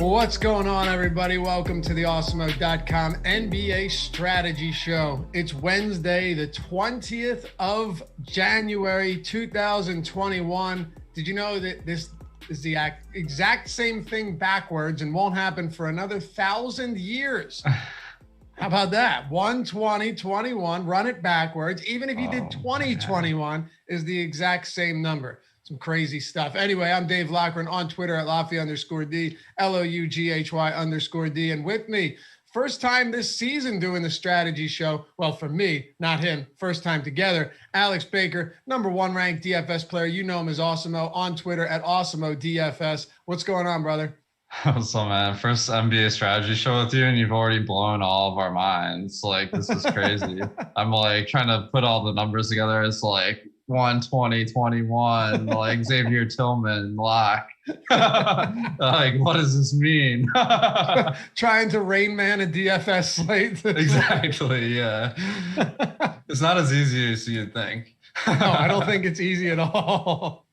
What's going on, everybody? Welcome to the Awesemo.com NBA Strategy Show. It's Wednesday, the 20th of January, 2021. Did you know that this is the exact same thing backwards and won't happen for another 1,000 years? How about that? 1/20/21, run it backwards. Even if you did 2021 is the exact same number. Some crazy stuff. Anyway, I'm Dave Loughran on Twitter at Lafy_D, LOUGHY_D. And with me, first time this season doing the strategy show. Well, for me, not him. First time together. Alex Baker, #1 ranked DFS player. You know him as Awesemo on Twitter at Awesemo DFS. What's going on, brother? What's up, man? First NBA strategy show with you, and you've already blown all of our minds. Like, this is crazy. I'm like trying to put all the numbers together. It's like 1/20/21, like Xavier Tillman, lock. Like, what does this mean? Trying to Rain Man a DFS slate. Exactly, yeah. It's not as easy as you'd think. No, I don't think it's easy at all.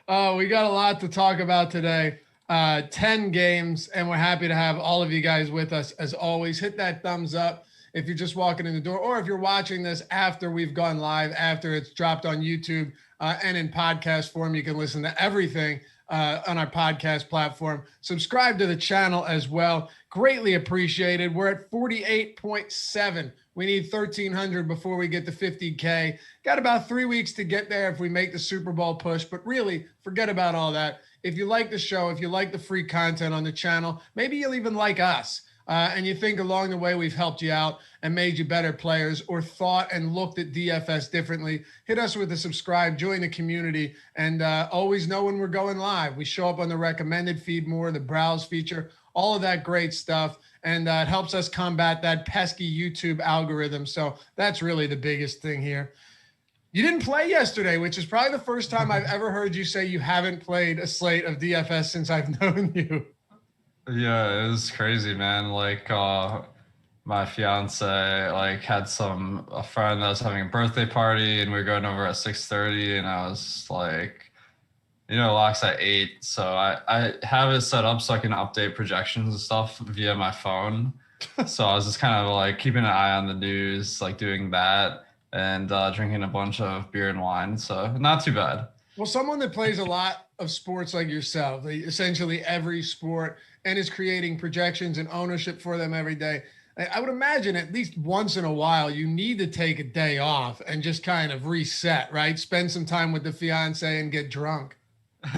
We got a lot to talk about today. 10 games, and we're happy to have all of you guys with us. As always, hit that thumbs up if you're just walking in the door, or if you're watching this after we've gone live, after it's dropped on YouTube and in podcast form. You can listen to everything on our podcast platform. Subscribe to the channel as well. Greatly appreciated. We're at 48.7. We need 1,300 before we get to 50K. Got about 3 weeks to get there if we make the Super Bowl push, but really forget about all that. If you like the show, if you like the free content on the channel, maybe you'll even like us. And you think along the way we've helped you out and made you better players, or thought and looked at DFS differently, hit us with a subscribe, join the community, and always know when we're going live. We show up on the recommended feed more, the browse feature, all of that great stuff. And it helps us combat that pesky YouTube algorithm. So that's really the biggest thing here. You didn't play yesterday, which is probably the first time I've ever heard you say you haven't played a slate of DFS since I've known you. Yeah, it was crazy, man. Like, my fiance like had a friend that was having a birthday party, and we were going over at 6:30, and I was like, locks at 8. So I have it set up so I can update projections and stuff via my phone. So I was just kind of like keeping an eye on the news, like doing that, and drinking a bunch of beer and wine. So not too bad. Well, someone that plays a lot of sports like yourself, essentially every sport, and is creating projections and ownership for them every day, I would imagine at least once in a while you need to take a day off and just kind of reset, right? Spend some time with the fiance and get drunk.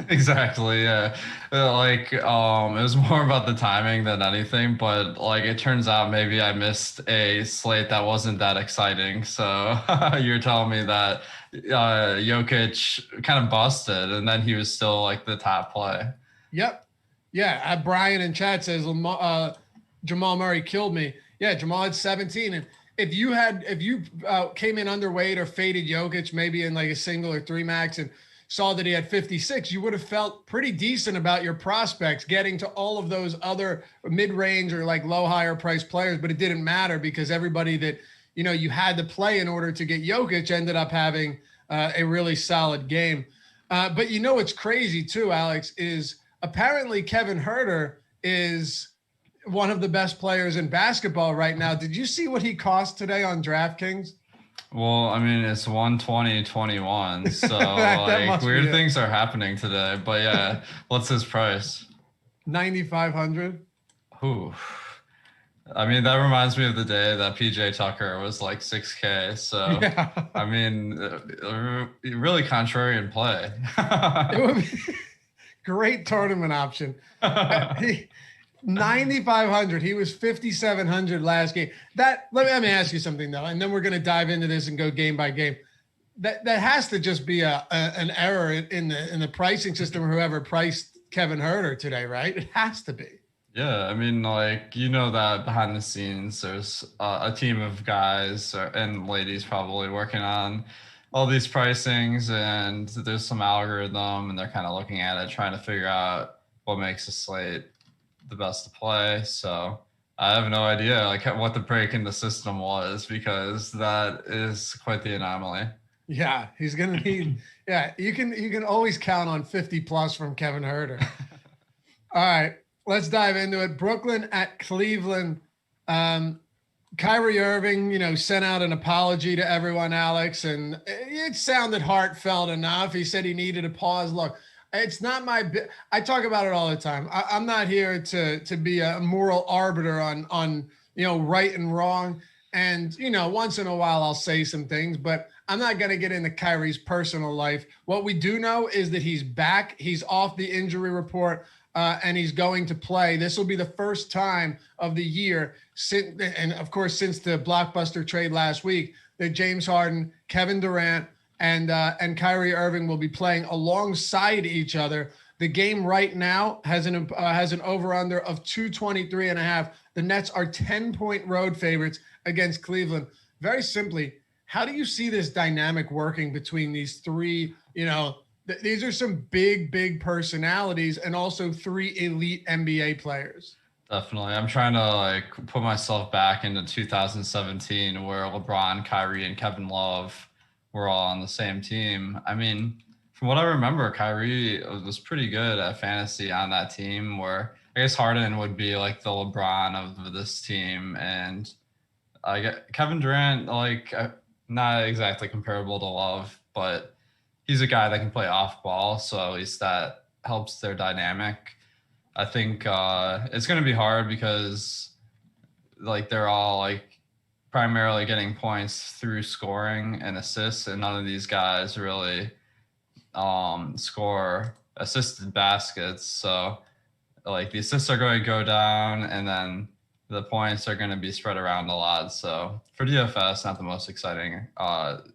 Exactly, yeah. Like, it was more about the timing than anything, but like it turns out maybe I missed a slate that wasn't that exciting. So you're telling me that Jokic kind of busted, and then he was still like the top play. Yep. Yeah. Brian in chat says Jamal Murray killed me. Yeah, Jamal had 17, and if you came in underweight or faded Jokic maybe in like a single or 3 max and saw that he had 56, you would have felt pretty decent about your prospects getting to all of those other mid-range or like low higher price players, but it didn't matter because everybody that you had to play in order to get Jokic ended up having a really solid game. But what's crazy too, Alex, is apparently Kevin Huerter is one of the best players in basketball right now. Did you see what he cost today on DraftKings? Well, I mean, it's 1/20/21, so like weird things are happening today. But yeah, what's his price? 9,500. Ooh. I mean, that reminds me of the day that PJ Tucker was like 6K. So, yeah. I mean, really contrarian play. It would be great tournament option. 9,500. He was 5,700 last game. Let me ask you something though, and then we're going to dive into this and go game by game. That has to just be an error in the pricing system, or whoever priced Kevin Huerter today, right? It has to be. Yeah, I mean, like, that behind the scenes, there's a team of guys and ladies probably working on all these pricings, and there's some algorithm, and they're kind of looking at it, trying to figure out what makes a slate the best to play. So I have no idea like what the break in the system was, because that is quite the anomaly. Yeah, he's gonna need. Yeah, you can always count on 50 plus from Kevin Huerter. All right, Let's dive into it. Brooklyn at Cleveland. Kyrie Irving, sent out an apology to everyone, Alex, and it sounded heartfelt enough. He said he needed a pause. Look, it's not I talk about it all the time. I'm not here to be a moral arbiter on right and wrong. And once in a while I'll say some things, but I'm not going to get into Kyrie's personal life. What we do know is that he's back. He's off the injury report. And he's going to play. This will be the first time of the year, and of course, since the blockbuster trade last week, that James Harden, Kevin Durant, and Kyrie Irving will be playing alongside each other. The game right now has an over/under of 223.5. The Nets are 10-point road favorites against Cleveland. Very simply, how do you see this dynamic working between these three? These are some big personalities and also three elite NBA players. Definitely. I'm trying to put myself back into 2017 where LeBron, Kyrie, and Kevin Love were all on the same team. I mean, from what I remember, Kyrie was pretty good at fantasy on that team, where I guess Harden would be like the LeBron of this team. And I get Kevin Durant, not exactly comparable to Love, but he's a guy that can play off ball, so at least that helps their dynamic. I think it's going to be hard because they're all primarily getting points through scoring and assists, and none of these guys really score assisted baskets. So the assists are going to go down, and then the points are going to be spread around a lot. So for DFS, not the most exciting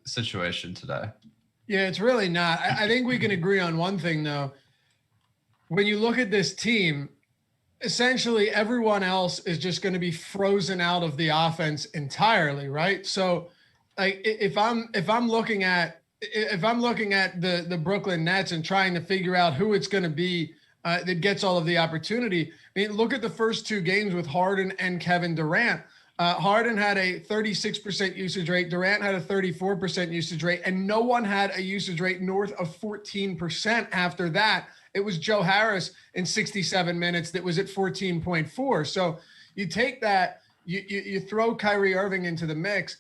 situation today. Yeah, it's really not. I think we can agree on one thing, though. When you look at this team, essentially everyone else is just going to be frozen out of the offense entirely, right? So, if I'm looking at the Brooklyn Nets and trying to figure out who it's going to be that gets all of the opportunity, I mean, look at the first two games with Harden and Kevin Durant. Harden had a 36% usage rate. Durant had a 34% usage rate, and no one had a usage rate north of 14% after that. It was Joe Harris in 67 minutes that was at 14.4. So you take that, you throw Kyrie Irving into the mix.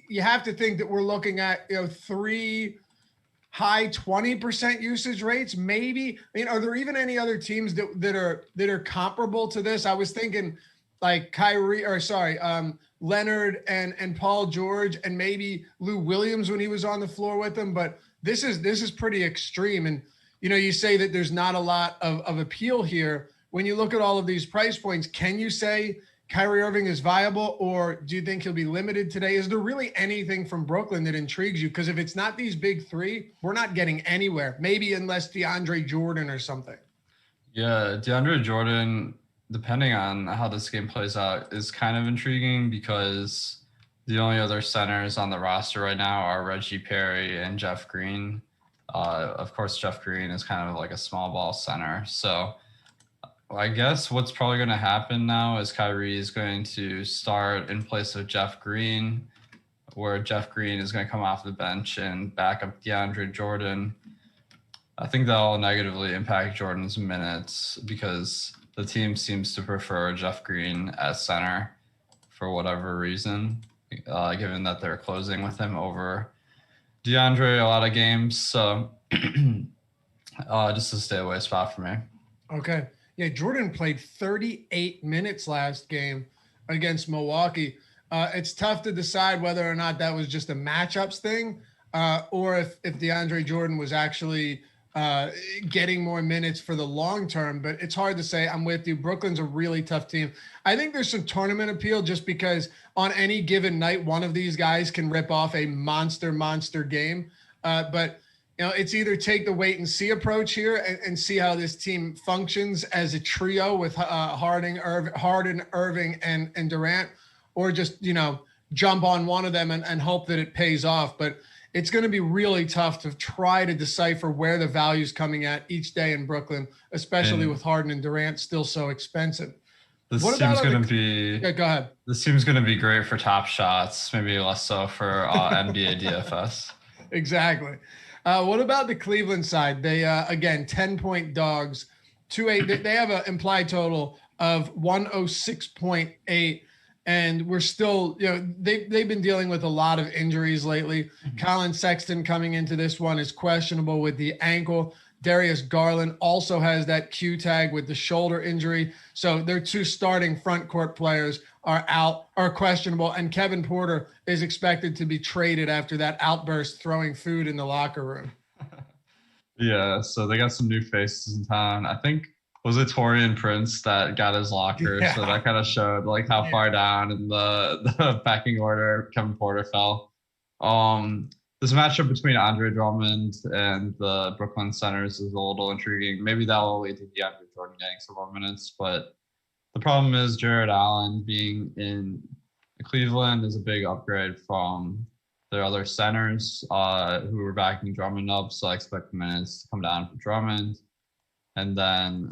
You have to think that we're looking at three high 20% usage rates, maybe. I mean, are there even any other teams that are comparable to this? I was thinking Leonard and Paul George and maybe Lou Williams when he was on the floor with them. But this is pretty extreme. And, you say that there's not a lot of appeal here. When you look at all of these price points, can you say Kyrie Irving is viable, or do you think he'll be limited today? Is there really anything from Brooklyn that intrigues you? Because if it's not these big three, we're not getting anywhere, maybe unless DeAndre Jordan or something. Yeah, DeAndre Jordan, depending on how this game plays out, is kind of intriguing because the only other centers on the roster right now are Reggie Perry and Jeff Green. Of course, Jeff Green is kind of like a small ball center. So I guess what's probably going to happen now is Kyrie is going to start in place of Jeff Green, where Jeff Green is going to come off the bench and back up DeAndre Jordan. I think that'll negatively impact Jordan's minutes because the team seems to prefer Jeff Green as center for whatever reason, given that they're closing with him over DeAndre a lot of games. So just a stay away spot for me. Okay. Yeah, Jordan played 38 minutes last game against Milwaukee. It's tough to decide whether or not that was just a matchups thing or if DeAndre Jordan was actually getting more minutes for the long term, but it's hard to say. I'm with you. Brooklyn's a really tough team. I think there's some tournament appeal just because on any given night, one of these guys can rip off a monster game. But it's either take the wait and see approach here and see how this team functions as a trio with Harden, Irving, and Durant, or just, jump on one of them and hope that it pays off. But it's going to be really tough to try to decipher where the value is coming at each day in Brooklyn, especially with Harden and Durant still so expensive. This seems going to be. Yeah, go ahead. This seems going to be great for top shots, maybe less so for NBA DFS. Exactly. What about the Cleveland side? They again 10-point dogs. They have an implied total of 106.8. And we're still, they've been dealing with a lot of injuries lately. Colin Sexton coming into this one is questionable with the ankle. Darius Garland also has that Q tag with the shoulder injury. So their 2 starting front court players are questionable. And Kevin Porter is expected to be traded after that outburst throwing food in the locker room. Yeah, so they got some new faces in town. I think, was it Torian Prince that got his locker? Yeah. So that kind of showed like how far down in the pecking order Kevin Porter fell. This matchup between Andre Drummond and the Brooklyn Centers is a little intriguing. Maybe that will lead to DeAndre Jordan getting some more minutes, but the problem is Jared Allen being in Cleveland is a big upgrade from their other centers who were backing Drummond up. So I expect the minutes to come down for Drummond. And then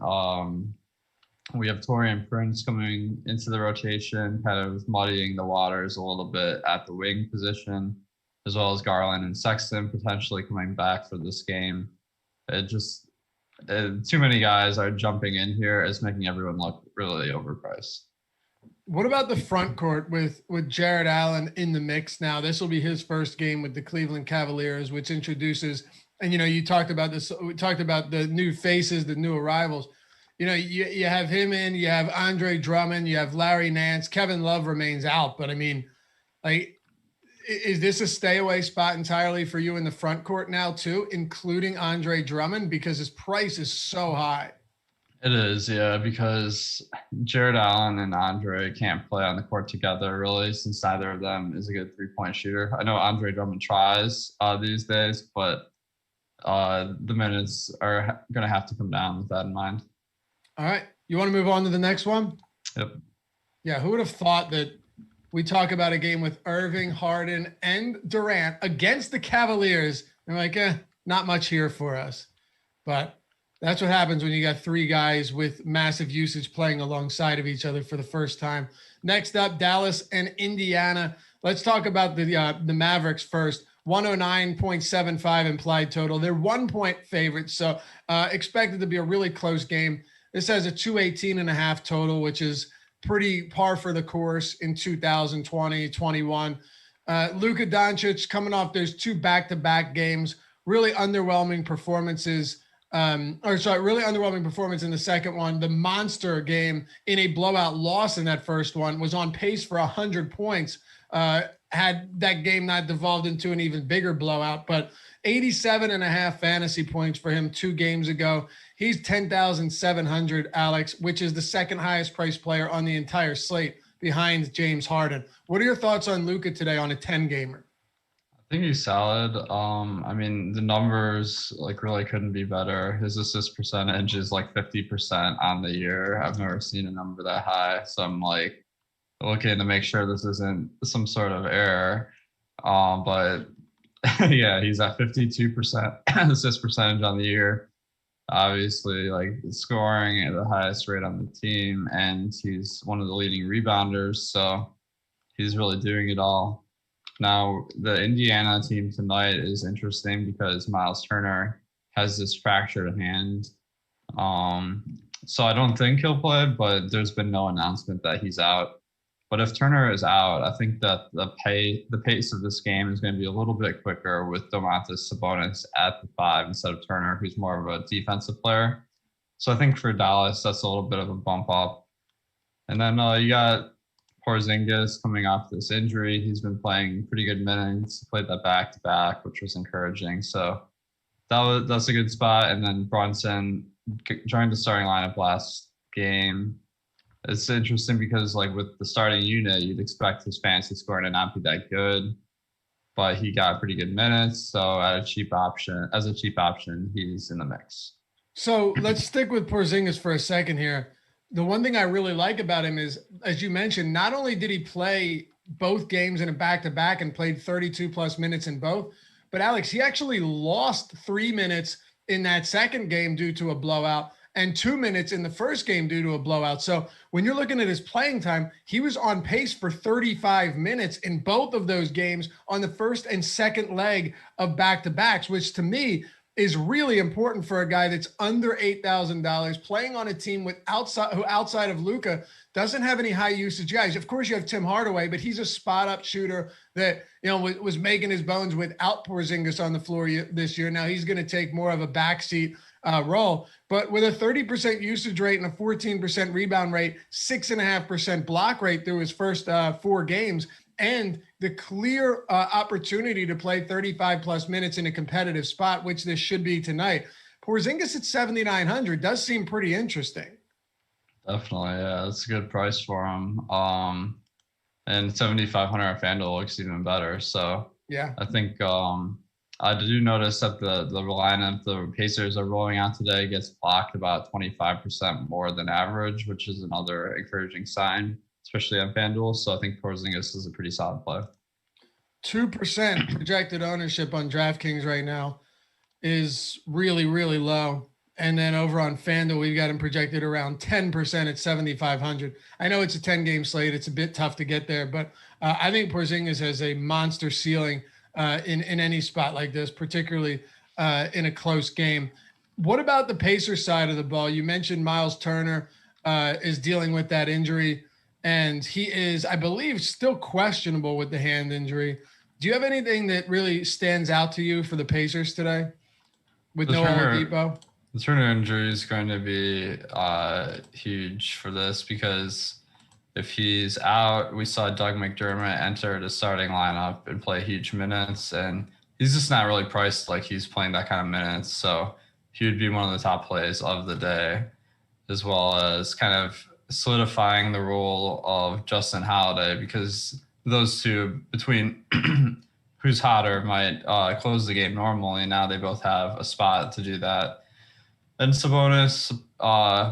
we have Torian Prince coming into the rotation, kind of muddying the waters a little bit at the wing position, as well as Garland and Sexton potentially coming back for this game. Too many guys are jumping in here. It's making everyone look really overpriced. What about the front court with Jared Allen in the mix now? This will be his first game with the Cleveland Cavaliers, which introduces, and you talked about this. We talked about the new faces, the new arrivals. You have him in. You have Andre Drummond. You have Larry Nance. Kevin Love remains out, but I mean, like, is this a stay away spot entirely for you in the front court now too, including Andre Drummond, because his price is so high? It is, yeah, because Jared Allen and Andre can't play on the court together, really, since neither of them is a good three-point shooter. I know Andre Drummond tries these days, but the minutes are going to have to come down with that in mind. All right. You want to move on to the next one? Yep. Yeah, who would have thought that we talk about a game with Irving, Harden, and Durant against the Cavaliers? They're like, not much here for us. But that's what happens when you got 3 guys with massive usage playing alongside of each other for the first time. Next up, Dallas and Indiana. Let's talk about the Mavericks first. 109.75 implied total. They're 1-point favorites, so expected to be a really close game. This has a 218.5 total, which is pretty par for the course in 2020, 21. Luka Doncic coming off those 2 back-to-back games, really underwhelming performances. Really underwhelming performance in the second one. The monster game in a blowout loss in that first one, was on pace for 100 points. Had that game not devolved into an even bigger blowout, but 87.5 fantasy points for him 2 games ago. He's 10,700, Alex, which is the second highest priced player on the entire slate behind James Harden. What are your thoughts on Luka today on a 10-gamer? I think he's solid. I mean, the numbers really couldn't be better. His assist percentage is 50% on the year. I've never seen a number that high. So I'm looking to make sure this isn't some sort of error. But yeah, he's at 52% assist percentage on the year. Obviously, scoring at the highest rate on the team, and he's one of the leading rebounders. So he's really doing it all. Now, the Indiana team tonight is interesting because Miles Turner has this fractured hand. So I don't think he'll play, but there's been no announcement that he's out. But if Turner is out, I think that the pace of this game is going to be a little bit quicker with Domantas Sabonis at the 5 instead of Turner, who's more of a defensive player. So I think for Dallas, that's a little bit of a bump up. And then you got Porzingis coming off this injury. He's been playing pretty good minutes. He played that back-to-back, which was encouraging. So that's a good spot. And then Brunson joined the starting lineup last game. It's interesting because with the starting unit, you'd expect his fantasy score to not be that good, but he got pretty good minutes. So as a cheap option, he's in the mix. So let's stick with Porzingis for a second here. The one thing I really like about him is, as you mentioned, not only did he play both games in a back-to-back and played 32 plus minutes in both, but Alex, he actually lost 3 minutes in that second game due to a blowout, and 2 minutes in the first game due to a blowout. So when you're looking at his playing time, he was on pace for 35 minutes in both of those games on the first and second leg of back-to-backs, which to me is really important for a guy that's under $8,000 playing on a team who outside of Luka doesn't have any high usage guys. Of course, you have Tim Hardaway, but he's a spot up shooter that was making his bones without Porzingis on the floor this year. Now he's going to take more of a backseat role, but with a 30% usage rate and a 14% rebound rate, 6.5% block rate through his first 4 games, and the clear opportunity to play 35 plus minutes in a competitive spot, which this should be tonight. Porzingis at 7,900 does seem pretty interesting. Definitely, yeah, that's a good price for him. And 7,500 on FanDuel looks even better. So yeah, I think I do notice that the lineup the Pacers are rolling out today gets blocked about 25% more than average, which is another encouraging sign, especially on FanDuel. So I think Porzingis is a pretty solid play. 2% projected ownership on DraftKings right now is really, really low. And then over on FanDuel, we've got him projected around 10% at 7,500. I know it's a 10-game slate. It's a bit tough to get there, but I think Porzingis has a monster ceiling in any spot like this, particularly in a close game. What about the Pacers side of the ball? You mentioned Miles Turner is dealing with that injury, and he is, I believe, still questionable with the hand injury. Do you have anything that really stands out to you for the Pacers today with no Oladipo? The Turner injury is going to be huge for this, because if he's out, we saw Doug McDermott enter the starting lineup and play huge minutes, and he's just not really priced like he's playing that kind of minutes. So he would be one of the top plays of the day, as well as kind of solidifying the role of Justin Holiday, because those two, between who's hotter, might close the game normally. Now they both have a spot to do that. And Sabonis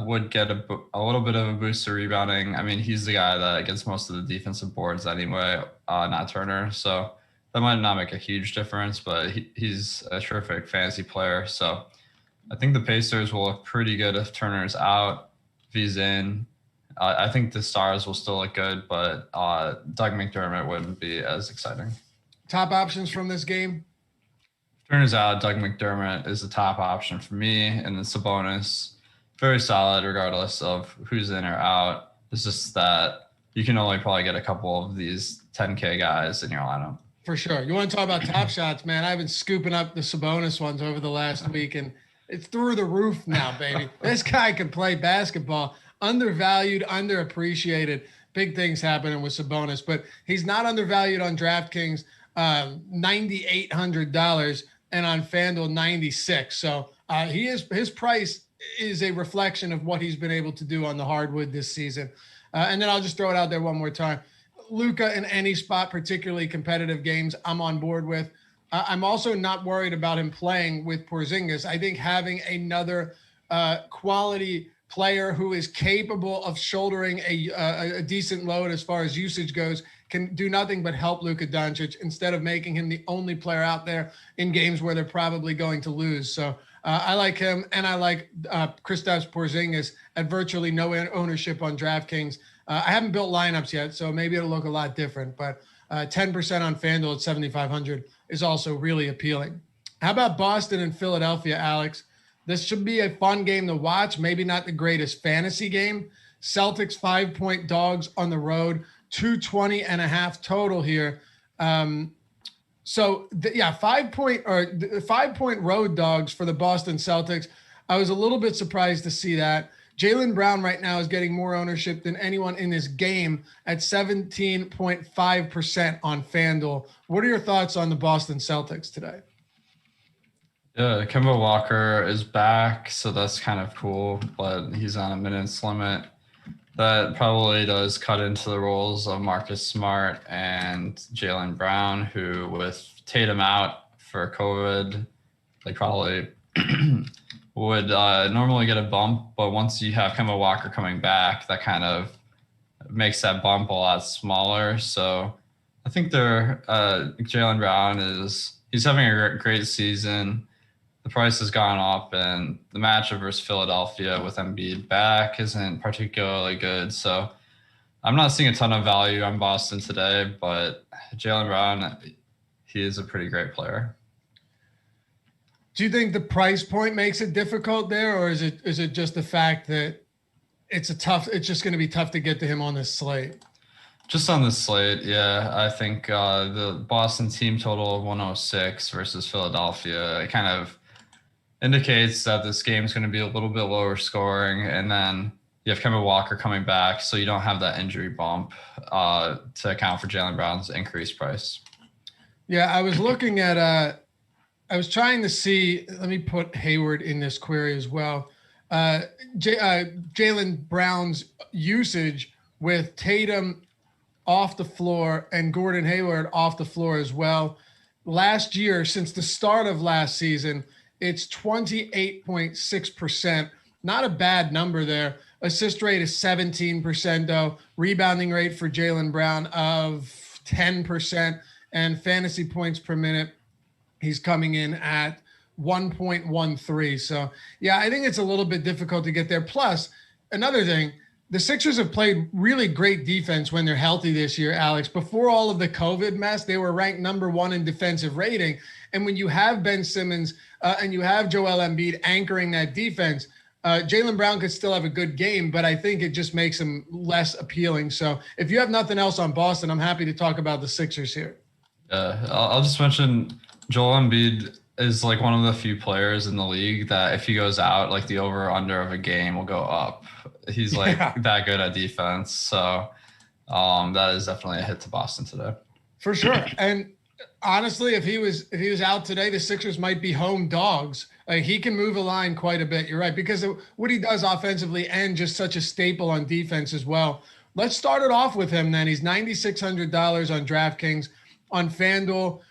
would get a little bit of a boost to rebounding. I mean, he's the guy that gets most of the defensive boards anyway, not Turner. So that might not make a huge difference, but he's a terrific fantasy player. So I think the Pacers will look pretty good if Turner's out. If he's in, I think the Stars will still look good, but Doug McDermott wouldn't be as exciting. Top options from this game? Turns out Doug McDermott is the top option for me, and then Sabonis, very solid regardless of who's in or out. It's just that you can only probably get a couple of these 10K guys in your lineup. For sure. You want to talk about top shots, man? I've been scooping up the Sabonis ones over the last week, and it's through the roof now, baby. This guy can play basketball. Undervalued, underappreciated. Big things happening with Sabonis, but he's not undervalued on DraftKings, $9,800. And on FanDuel, 96. So his price is a reflection of what he's been able to do on the hardwood this season. And then I'll just throw it out there one more time. Luka in any spot, particularly competitive games, I'm on board with. I'm also not worried about him playing with Porzingis. I think having another quality player who is capable of shouldering a decent load as far as usage goes can do nothing but help Luka Doncic instead of making him the only player out there in games where they're probably going to lose. So I like him, and I like Kristaps Porzingis at virtually no ownership on DraftKings. I haven't built lineups yet, so maybe it'll look a lot different, but 10% on FanDuel at 7,500 is also really appealing. How about Boston and Philadelphia, Alex? This should be a fun game to watch, maybe not the greatest fantasy game. Celtics 5-point dogs on the road, 220.5 total here. 5-point road dogs for the Boston Celtics. I was a little bit surprised to see that. Jaylen Brown right now is getting more ownership than anyone in this game at 17.5% on FanDuel. What are your thoughts on the Boston Celtics today? Yeah, Kemba Walker is back, so that's kind of cool, but he's on a minutes limit. That probably does cut into the roles of Marcus Smart and Jaylen Brown, who with Tatum out for COVID, they probably would normally get a bump. But once you have Kemba Walker coming back, that kind of makes that bump a lot smaller. So I think Jaylen Brown he's having a great season. The price has gone up, and the matchup versus Philadelphia with Embiid back isn't particularly good. So I'm not seeing a ton of value on Boston today, but Jaylen Brown, he is a pretty great player. Do you think the price point makes it difficult there, or is it just the fact that it's just going to be tough to get to him on this slate? Just on the slate, yeah. I think the Boston team total of 106 versus Philadelphia, it kind of indicates that this game is going to be a little bit lower scoring. And then you have Kemba Walker coming back, so you don't have that injury bump to account for Jaylen Brown's increased price. Yeah, I was looking at I was trying to see, let me put Hayward in this query as well. Jaylen Brown's usage with Tatum off the floor and Gordon Hayward off the floor as well. Last year, since the start of last season, it's 28.6%. Not a bad number there. Assist rate is 17%, though. Rebounding rate for Jaylen Brown of 10%. And fantasy points per minute, he's coming in at 1.13. So, yeah, I think it's a little bit difficult to get there. Plus, another thing, the Sixers have played really great defense when they're healthy this year, Alex. Before all of the COVID mess, they were ranked number 1 in defensive rating. And when you have Ben Simmons and you have Joelle Embiid anchoring that defense, Jaylen Brown could still have a good game, but I think it just makes him less appealing. So if you have nothing else on Boston, I'm happy to talk about the Sixers here. I'll just mention Joel Embiid is like one of the few players in the league that if he goes out, like the over under of a game will go up. He's like that good at defense. So that is definitely a hit to Boston today. For sure. And honestly, if he was out today, the Sixers might be home dogs. Like, he can move a line quite a bit. You're right, because of what he does offensively and just such a staple on defense as well. Let's start it off with him then. He's $9,600 on DraftKings. On FanDuel,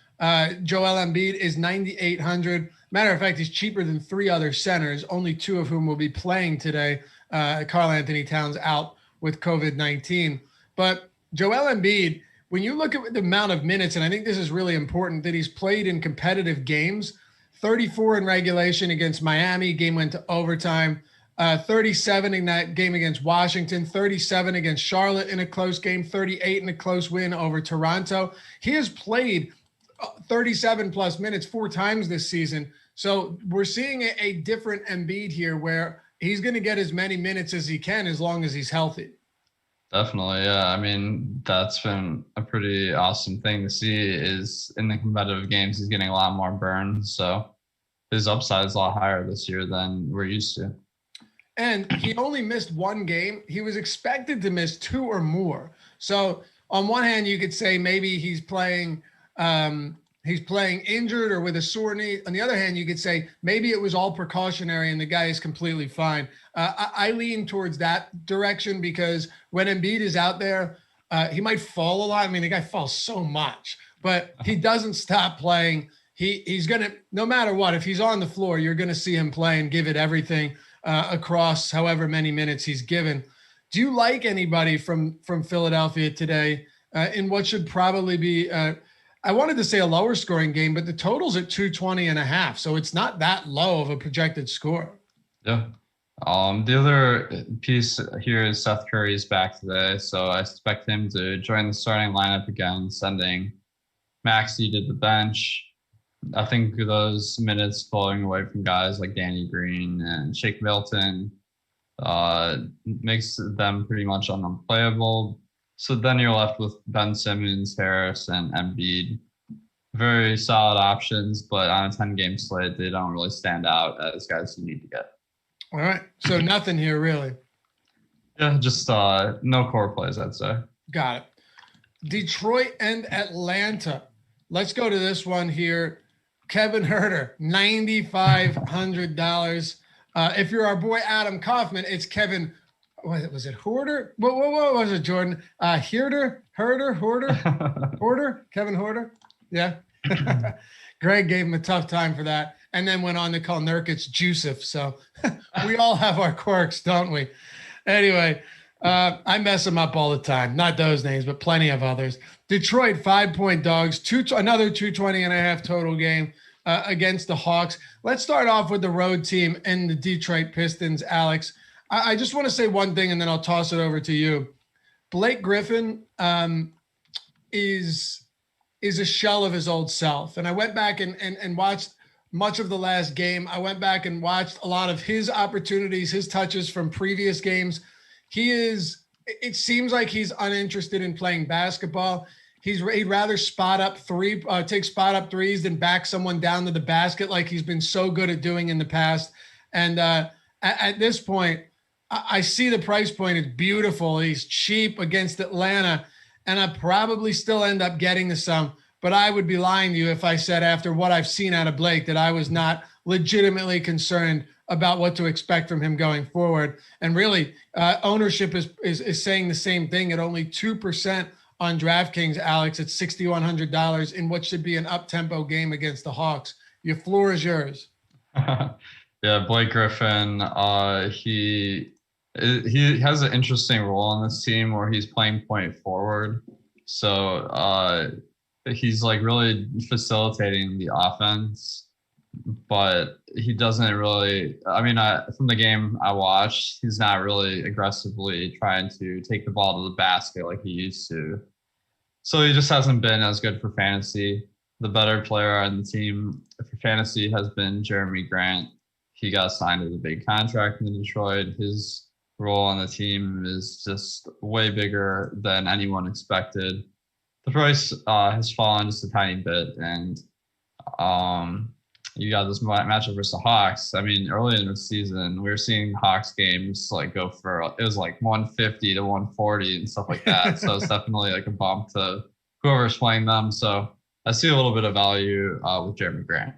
Joel Embiid is $9,800. Matter of fact, he's cheaper than 3 other centers, only 2 of whom will be playing today. Karl Anthony Towns out with COVID-19. But Joel Embiid, when you look at the amount of minutes, and I think this is really important, that he's played in competitive games, 34 in regulation against Miami, game went to overtime, 37 in that game against Washington, 37 against Charlotte in a close game, 38 in a close win over Toronto. He has played 37 plus minutes 4 times this season. So we're seeing a different Embiid here where he's going to get as many minutes as he can as long as he's healthy. Definitely, yeah. I mean, that's been a pretty awesome thing to see is in the competitive games, he's getting a lot more burns. So his upside is a lot higher this year than we're used to. And he only missed 1 game. He was expected to miss 2 or more. So on one hand, you could say maybe he's playing injured or with a sore knee. On the other hand, you could say maybe it was all precautionary and the guy is completely fine. I lean towards that direction because when Embiid is out there, he might fall a lot. I mean, the guy falls so much, but he doesn't stop playing. He's going to, no matter what, if he's on the floor, you're going to see him play and give it everything across however many minutes he's given. Do you like anybody from Philadelphia today in what should probably be I wanted to say a lower scoring game, but the total's at 220.5. So it's not that low of a projected score. Yeah. The other piece here is Seth Curry is back today. So I expect him to join the starting lineup again, sending Maxey to the bench. I think those minutes falling away from guys like Danny Green and Shake Milton makes them pretty much unplayable. So then you're left with Ben Simmons, Harris, and Embiid. Very solid options, but on a 10-game slate, they don't really stand out as guys you need to get. All right. So nothing here, really. Yeah, just no core plays, I'd say. Got it. Detroit and Atlanta. Let's go to this one here. Kevin Huerter, $9,500. If you're our boy Adam Kaufman, it's Kevin. Was it Huerter? What was it, Jordan? Huerter, Kevin Huerter. Yeah. Greg gave him a tough time for that, and then went on to call Nurkic Jusuf. So we all have our quirks, don't we? Anyway, I mess them up all the time. Not those names, but plenty of others. Detroit, 5-point dogs, another 220.5 total game against the Hawks. Let's start off with the road team and the Detroit Pistons, Alex. I just want to say one thing, and then I'll toss it over to you. Blake Griffin is a shell of his old self. And I went back and watched much of the last game. I went back and watched a lot of his opportunities, his touches from previous games. It seems like he's uninterested in playing basketball. He'd rather take spot up threes than back someone down to the basket like he's been so good at doing in the past. And at this point, I see the price point is beautiful. He's cheap against Atlanta, and I probably still end up getting the sum. But I would be lying to you if I said after what I've seen out of Blake that I was not legitimately concerned about what to expect from him going forward. And really, ownership is saying the same thing at only 2% on DraftKings, Alex, at $6,100 in what should be an up-tempo game against the Hawks. Your floor is yours. Yeah, Blake Griffin, he has an interesting role on this team where he's playing point forward. So he's like really facilitating the offense, but he doesn't really, from the game I watched, he's not really aggressively trying to take the ball to the basket like he used to. So he just hasn't been as good for fantasy. The better player on the team for fantasy has been Jeremy Grant. He got signed to the big contract in Detroit. His role on the team is just way bigger than anyone expected. The price has fallen just a tiny bit, and you got this matchup versus the Hawks. I mean, early in the season, we were seeing Hawks games like go for, it was like 150 to 140 and stuff like that. So it's definitely like a bump to whoever's playing them. So I see a little bit of value with Jeremy Grant.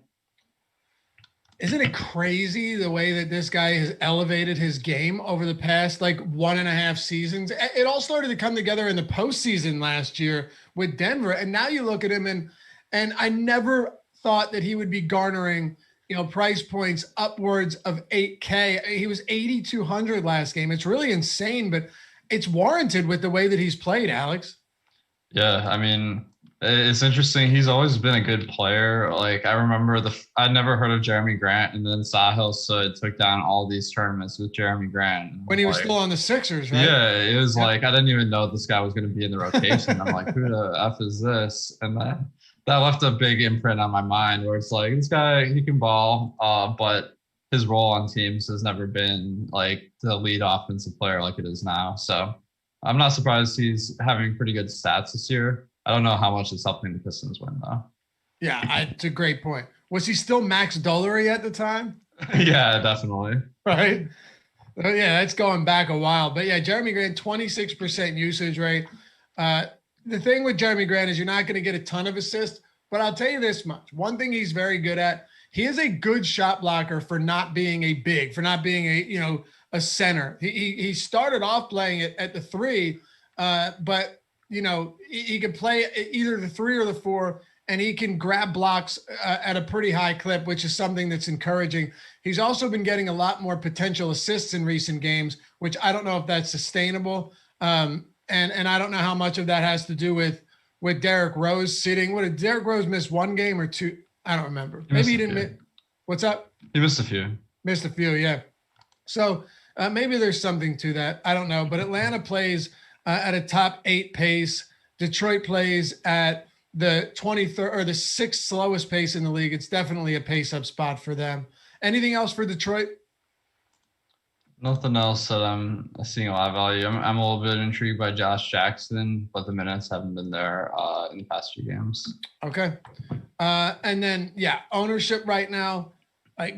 Isn't it crazy the way that this guy has elevated his game over the past like 1.5 seasons? It all started to come together in the postseason last year with Denver. And now you look at him and I never thought that he would be garnering, price points upwards of $8K. He was 8,200 last game. It's really insane, but it's warranted with the way that he's played, Alex. Yeah. I mean, it's interesting. He's always been a good player. Like I remember I'd never heard of Jeremy Grant, and then Sahil Sud took down all these tournaments with Jeremy Grant. When he was still on the Sixers, right? Yeah, it was like, I didn't even know this guy was going to be in the rotation. I'm like, who the F is this? And that left a big imprint on my mind where it's like, this guy, he can ball, but his role on teams has never been like the lead offensive player like it is now. So I'm not surprised he's having pretty good stats this year. I don't know how much it's helping the Pistons win, though. Yeah, it's a great point. Was he still Max Dullery at the time? Yeah, definitely. Right? Yeah, that's going back a while. But yeah, Jeremy Grant, 26% usage rate. The thing with Jeremy Grant is you're not going to get a ton of assists, but I'll tell you this much. One thing he's very good at, he is a good shot blocker for not being a big, for not being a center. He started off playing it at the 3, but he can play either the 3 or the 4, and he can grab blocks at a pretty high clip, which is something that's encouraging. He's also been getting a lot more potential assists in recent games, which I don't know if that's sustainable. And I don't know how much of that has to do with Derrick Rose sitting. What did Derrick Rose miss, 1 game or 2? I don't remember. Maybe he didn't miss. What's up? He missed a few. Missed a few, yeah. So maybe there's something to that. I don't know. But Atlanta plays at a top 8 pace. Detroit plays at the 23rd or the 6th slowest pace in the league. It's definitely a pace up spot for them. Anything else for Detroit? Nothing else that I'm seeing a lot of value. I'm a little bit intrigued by Josh Jackson, but the minutes haven't been there in the past few games. Okay. And then, ownership right now.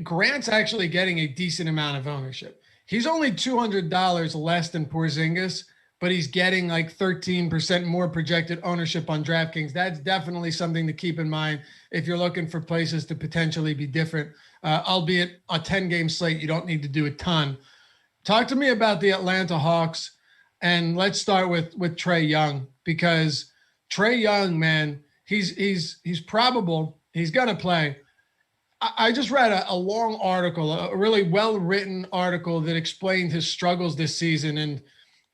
Grant's actually getting a decent amount of ownership. He's only $200 less than Porzingis, but he's getting like 13% more projected ownership on DraftKings. That's definitely something to keep in mind if you're looking for places to potentially be different. Albeit a 10-game slate, you don't need to do a ton. Talk to me about the Atlanta Hawks, and let's start with Trae Young, because Trae Young, man, he's probable. He's going to play. I just read a long article, a really well-written article that explained his struggles this season. And,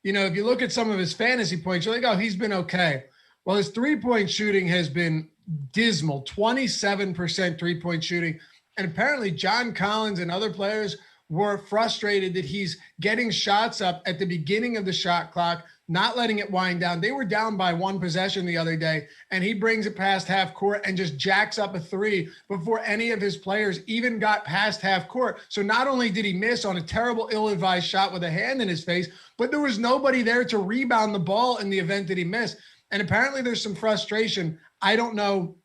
if you look at some of his fantasy points, you're like, oh, he's been okay. Well, his three-point shooting has been dismal, 27% three-point shooting. And apparently John Collins and other players were frustrated that he's getting shots up at the beginning of the shot clock, not letting it wind down. They were down by one possession the other day, and he brings it past half court and just jacks up a three before any of his players even got past half court. So not only did he miss on a terrible, ill-advised shot with a hand in his face, but there was nobody there to rebound the ball in the event that he missed. And apparently there's some frustration. I don't know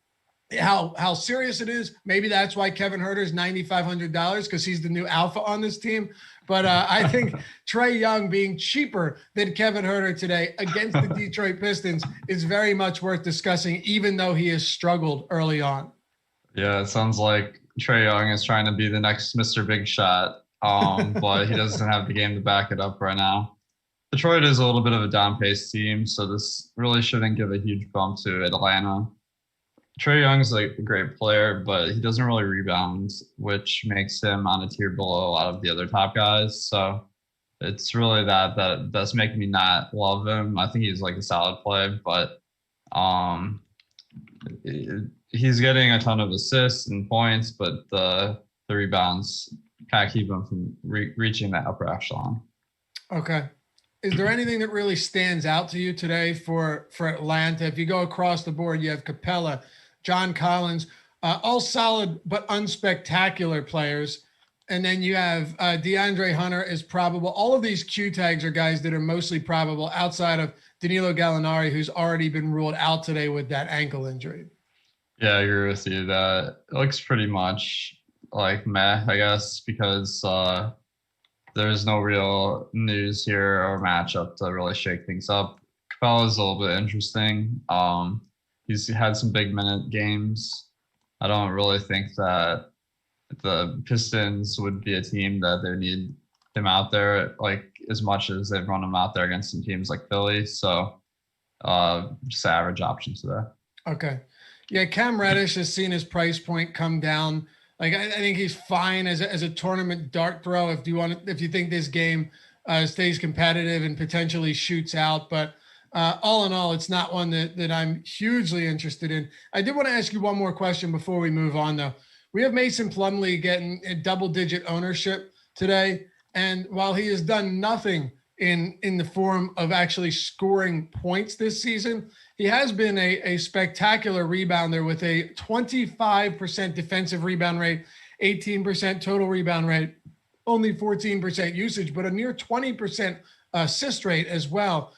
how serious it is. Maybe that's why Kevin Huerter is $9,500 because he's the new alpha on this team. But I think Trae Young being cheaper than Kevin Huerter today against the Detroit Pistons is very much worth discussing, even though he has struggled early on. Yeah, it sounds like Trae Young is trying to be the next Mr. Big Shot, but he doesn't have the game to back it up right now. Detroit is a little bit of a down-paced team, so this really shouldn't give a huge bump to Atlanta. Trae Young's like a great player, but he doesn't really rebound, which makes him on a tier below a lot of the other top guys. So it's really that's making me not love him. I think he's like a solid play, but he's getting a ton of assists and points, but the rebounds kind of keep him from reaching that upper echelon. Okay. Is there anything that really stands out to you today for Atlanta? If you go across the board, you have Capella, John Collins, all solid but unspectacular players. And then you have DeAndre Hunter is probable. All of these Q tags are guys that are mostly probable outside of Danilo Gallinari, who's already been ruled out today with that ankle injury. Yeah, I agree with you. That it looks pretty much like meh, I guess, because there's no real news here or matchup to really shake things up. Capella's a little bit interesting. He's had some big minute games. I don't really think that the Pistons would be a team that they need him out there like as much as they've run him out there against some teams like Philly. So just average options there. Okay. Yeah, Cam Reddish has seen his price point come down. Like I think he's fine as a tournament dart throw if you think this game stays competitive and potentially shoots out. But all in all, it's not one that I'm hugely interested in. I did want to ask you one more question before we move on, though. We have Mason Plumlee getting a double-digit ownership today, and while he has done nothing in the form of actually scoring points this season, he has been a spectacular rebounder with a 25% defensive rebound rate, 18% total rebound rate, only 14% usage, but a near 20% assist rate as well.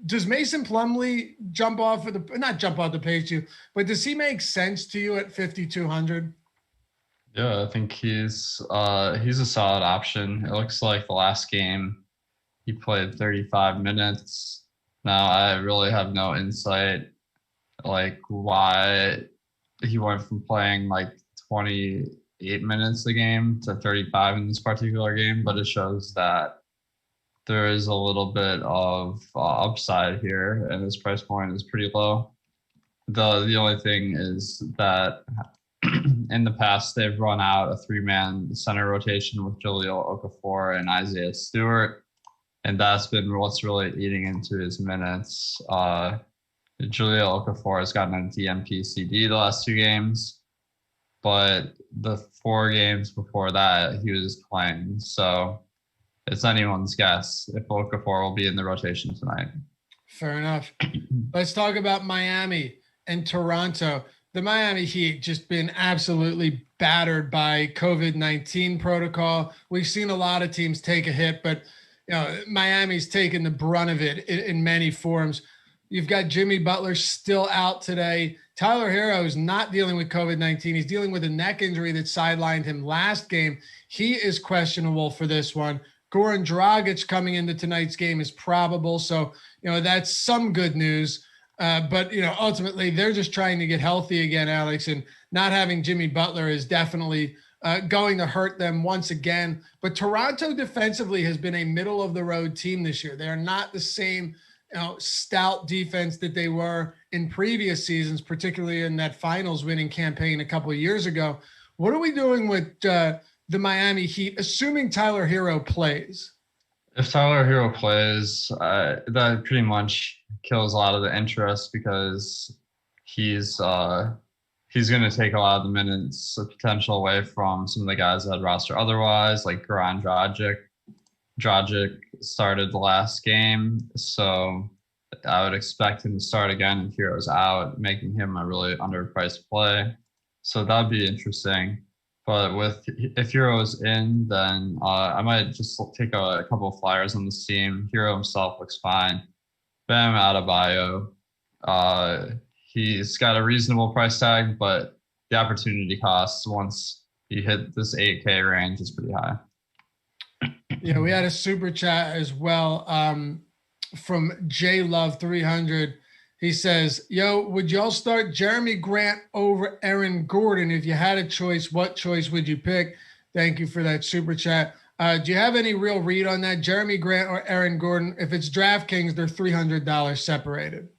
Does Mason Plumlee not jump off the page to you, but does he make sense to you at 5,200? Yeah, I think he's a solid option. It looks like the last game he played 35 minutes. Now I really have no insight like why he went from playing like 28 minutes a game to 35 in this particular game, but it shows that there is a little bit of upside here, and this price point is pretty low. The only thing is that in the past they've run out a three-man center rotation with Jahlil Okafor and Isaiah Stewart, and that's been what's really eating into his minutes. Jahlil Okafor has gotten a DNP CD the last 2 games, but the 4 games before that he was playing. So it's anyone's guess if Okafor will be in the rotation tonight. Fair enough. Let's talk about Miami and Toronto. The Miami Heat just been absolutely battered by COVID-19 protocol. We've seen a lot of teams take a hit, but Miami's taken the brunt of it in many forms. You've got Jimmy Butler still out today. Tyler Hero is not dealing with COVID-19. He's dealing with a neck injury that sidelined him last game. He is questionable for this one. Goran Dragic coming into tonight's game is probable. So, that's some good news. But ultimately they're just trying to get healthy again, Alex, and not having Jimmy Butler is definitely going to hurt them once again. But Toronto defensively has been a middle of the road team this year. They're not the same stout defense that they were in previous seasons, particularly in that finals winning campaign a couple of years ago. What are we doing with the Miami Heat, assuming Tyler Hero plays? If Tyler Hero plays, that pretty much kills a lot of the interest because he's he's going to take a lot of the minutes of potential away from some of the guys that had roster otherwise, like Goran Dragic. Dragic started the last game, so I would expect him to start again if Hero's out, making him a really underpriced play. So that'd be interesting. But if Hero's in, then I might just take a couple of flyers on this team. Hero himself looks fine. Bam Adebayo. He's got a reasonable price tag, but the opportunity cost once you hit this 8K range is pretty high. Yeah, we had a super chat as well from J Love 300. He says, "Yo, would y'all start Jeremy Grant over Aaron Gordon? If you had a choice, what choice would you pick?" Thank you for that super chat. Do you have any real read on that, Jeremy Grant or Aaron Gordon? If it's DraftKings, they're $300 separated.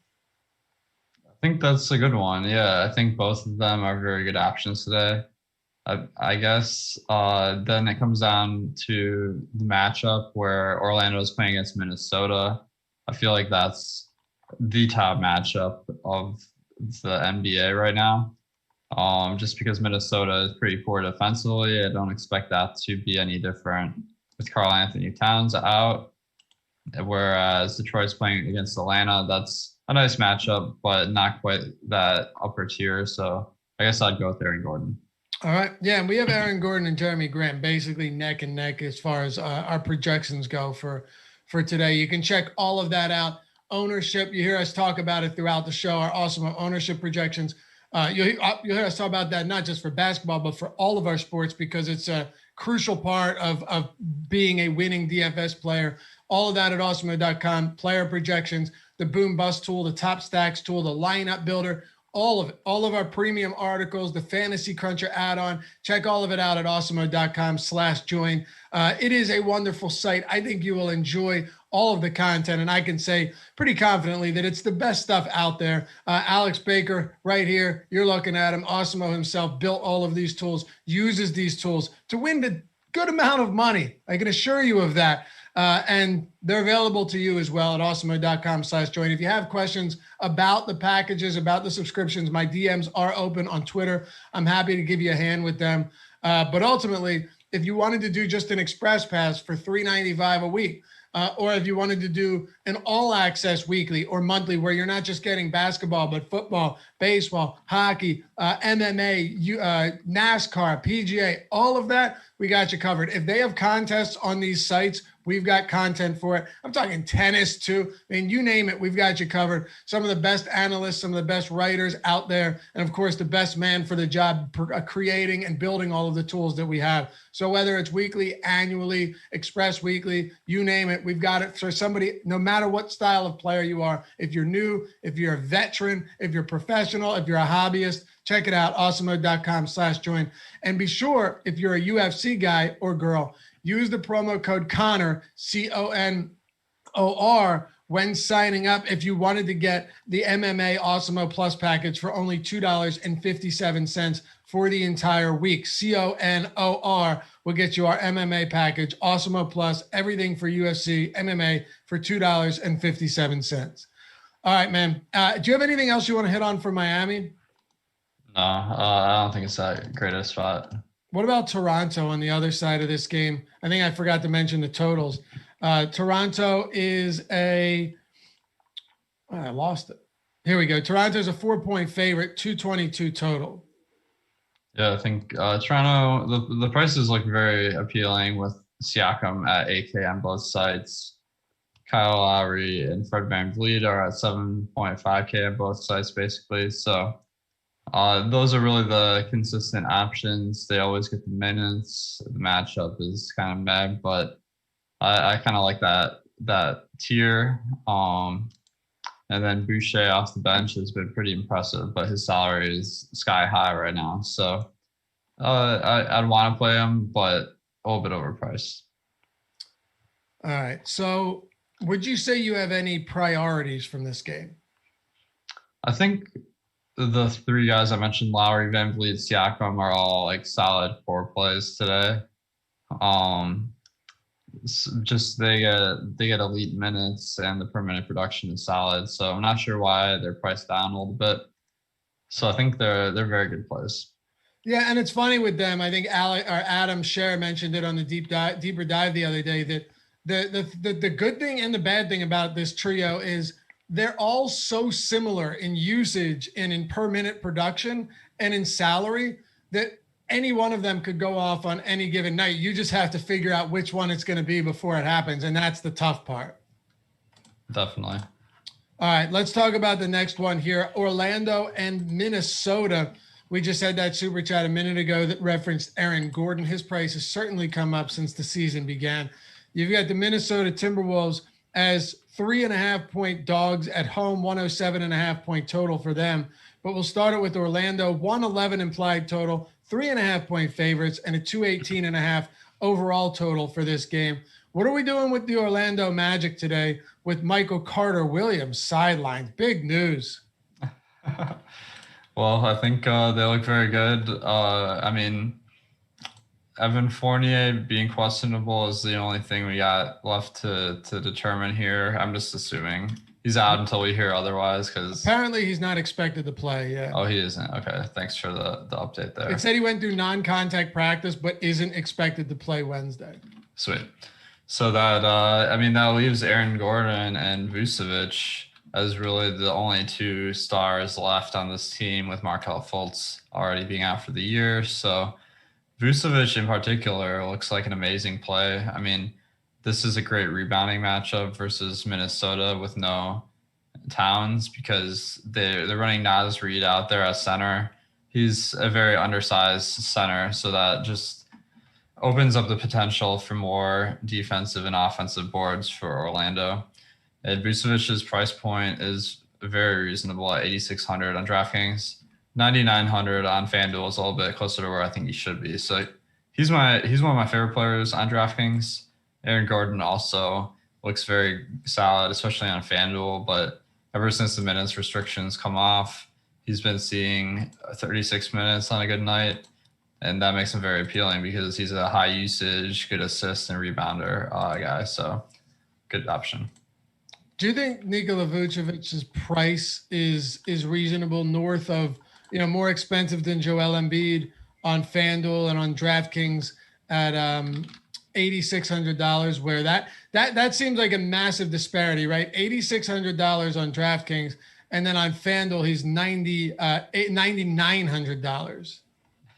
I think that's a good one. Yeah, I think both of them are very good options today. I guess then it comes down to the matchup where Orlando is playing against Minnesota. I feel like that's the top matchup of the NBA right now. Just because Minnesota is pretty poor defensively, I don't expect that to be any different with Karl Anthony Towns out. Whereas Detroit's playing against Atlanta, that's a nice matchup, but not quite that upper tier. So I guess I'd go with Aaron Gordon. All right. Yeah, and we have Aaron Gordon and Jeremy Grant basically neck and neck as far as our projections go for today. You can check all of that out. Ownership, you hear us talk about it throughout the show, our Awesemo ownership projections. You'll hear us talk about that not just for basketball, but for all of our sports because it's a crucial part of being a winning DFS player. All of that at Awesemo.com, player projections, the boom bust tool, the top stacks tool, the lineup builder, all of it, all of our premium articles, the Fantasy Cruncher add-on. Check all of it out at awesemo.com/join. It is a wonderful site. I think you will enjoy all of the content, and I can say pretty confidently that it's the best stuff out there. Alex Baker right here, you're looking at him. Awesemo himself built all of these tools, uses these tools to win a good amount of money. I can assure you of that. And they're available to you as well at awesemo.com/join. If you have questions about the packages, about the subscriptions, my DMs are open on Twitter. I'm happy to give you a hand with them. But ultimately, if you wanted to do just an express pass for $3.95 a week, or if you wanted to do an all access weekly or monthly where you're not just getting basketball, but football, baseball, hockey, MMA, NASCAR, PGA, all of that, we got you covered. If they have contests on these sites, we've got content for it. I'm talking tennis too. I mean, you name it, we've got you covered. Some of the best analysts, some of the best writers out there, and of course, the best man for the job creating and building all of the tools that we have. So whether it's weekly, annually, express weekly, you name it, we've got it for somebody, no matter what style of player you are. If you're new, if you're a veteran, if you're professional, if you're a hobbyist, check it out, awesemo.com/join. And be sure, if you're a UFC guy or girl, use the promo code Connor, CONOR, when signing up if you wanted to get the MMA Awesemo Plus package for only $2.57 for the entire week. CONOR will get you our MMA package, Awesemo Plus, everything for UFC, MMA for $2.57. All right, man. Do you have anything else you want to hit on for Miami? No, I don't think it's that great a spot. What about Toronto on the other side of this game? I think I forgot to mention the totals. Toronto is I lost it. Here we go. Toronto's a 4-point favorite, 222 total. Yeah, I think Toronto, the prices look very appealing with Siakam at 8K on both sides. Kyle Lowry and Fred VanVleet are at 7.5K on both sides, basically. So those are really the consistent options. They always get the minutes. The matchup is kind of meh, but I kind of like that tier. And then Boucher off the bench has been pretty impressive, but his salary is sky high right now. So I'd want to play him, but a little bit overpriced. All right. So would you say you have any priorities from this game? I think the three guys I mentioned, Lowry, VanVleet, Siakam, are all like solid 4 plays today. Just they get elite minutes and the per minute production is solid. So I'm not sure why they're priced down a little bit. So I think they're very good plays. Yeah, and it's funny with them. I think Adam Scher mentioned it on the deeper dive the other day that the good thing and the bad thing about this trio is they're all so similar in usage and in per minute production and in salary that any one of them could go off on any given night. You just have to figure out which one it's going to be before it happens, and that's the tough part. Definitely. All right, let's talk about the next one here. Orlando and Minnesota. We just had that super chat a minute ago that referenced Aaron Gordon. His price has certainly come up since the season began. You've got the Minnesota Timberwolves as 3.5-point dogs at home, 107.5-point total for them. But we'll start it with Orlando, 111 implied total, 3.5-point favorites, and a 218.5 overall total for this game. What are we doing with the Orlando Magic today with Michael Carter Williams sidelined? Big news. Well, I think they look very good. I mean, Evan Fournier being questionable is the only thing we got left to determine here. I'm just assuming he's out until we hear otherwise. Because apparently he's not expected to play. Yeah. Oh, he isn't. Okay. Thanks for the update there. It said he went through non-contact practice, but isn't expected to play Wednesday. Sweet. So that that leaves Aaron Gordon and Vujovic as really the only two stars left on this team, with Markelle Fultz already being out for the year. So Vujovic in particular looks like an amazing play. I mean, this is a great rebounding matchup versus Minnesota with no Towns, because they're running Naz Reid out there at center. He's a very undersized center, so that just opens up the potential for more defensive and offensive boards for Orlando. And Vucevic's price point is very reasonable at 8,600 on DraftKings. 9,900 on FanDuel is a little bit closer to where I think he should be. So he's one of my favorite players on DraftKings. Aaron Gordon also looks very solid, especially on FanDuel. But ever since the minutes restrictions come off, he's been seeing 36 minutes on a good night. And that makes him very appealing because he's a high usage, good assist and rebounder guy. So good option. Do you think Nikola Vucevic's price is reasonable, north of, more expensive than Joelle Embiid on FanDuel and on DraftKings at $8,600, where that seems like a massive disparity, right? $8,600 on DraftKings, and then on FanDuel he's $9,900.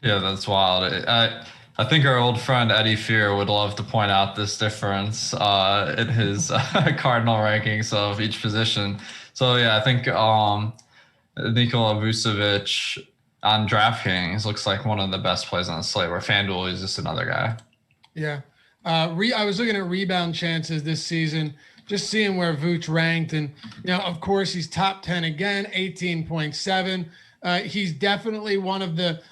Yeah, that's wild. I think our old friend Eddie Fear would love to point out this difference in his cardinal rankings of each position. So yeah, I think Nikola Vujovic on DraftKings looks like one of the best plays on the slate, where FanDuel is just another guy. Yeah. I was looking at rebound chances this season, just seeing where Vooch ranked. And, of course, he's top 10 again, 18.7. He's definitely one of the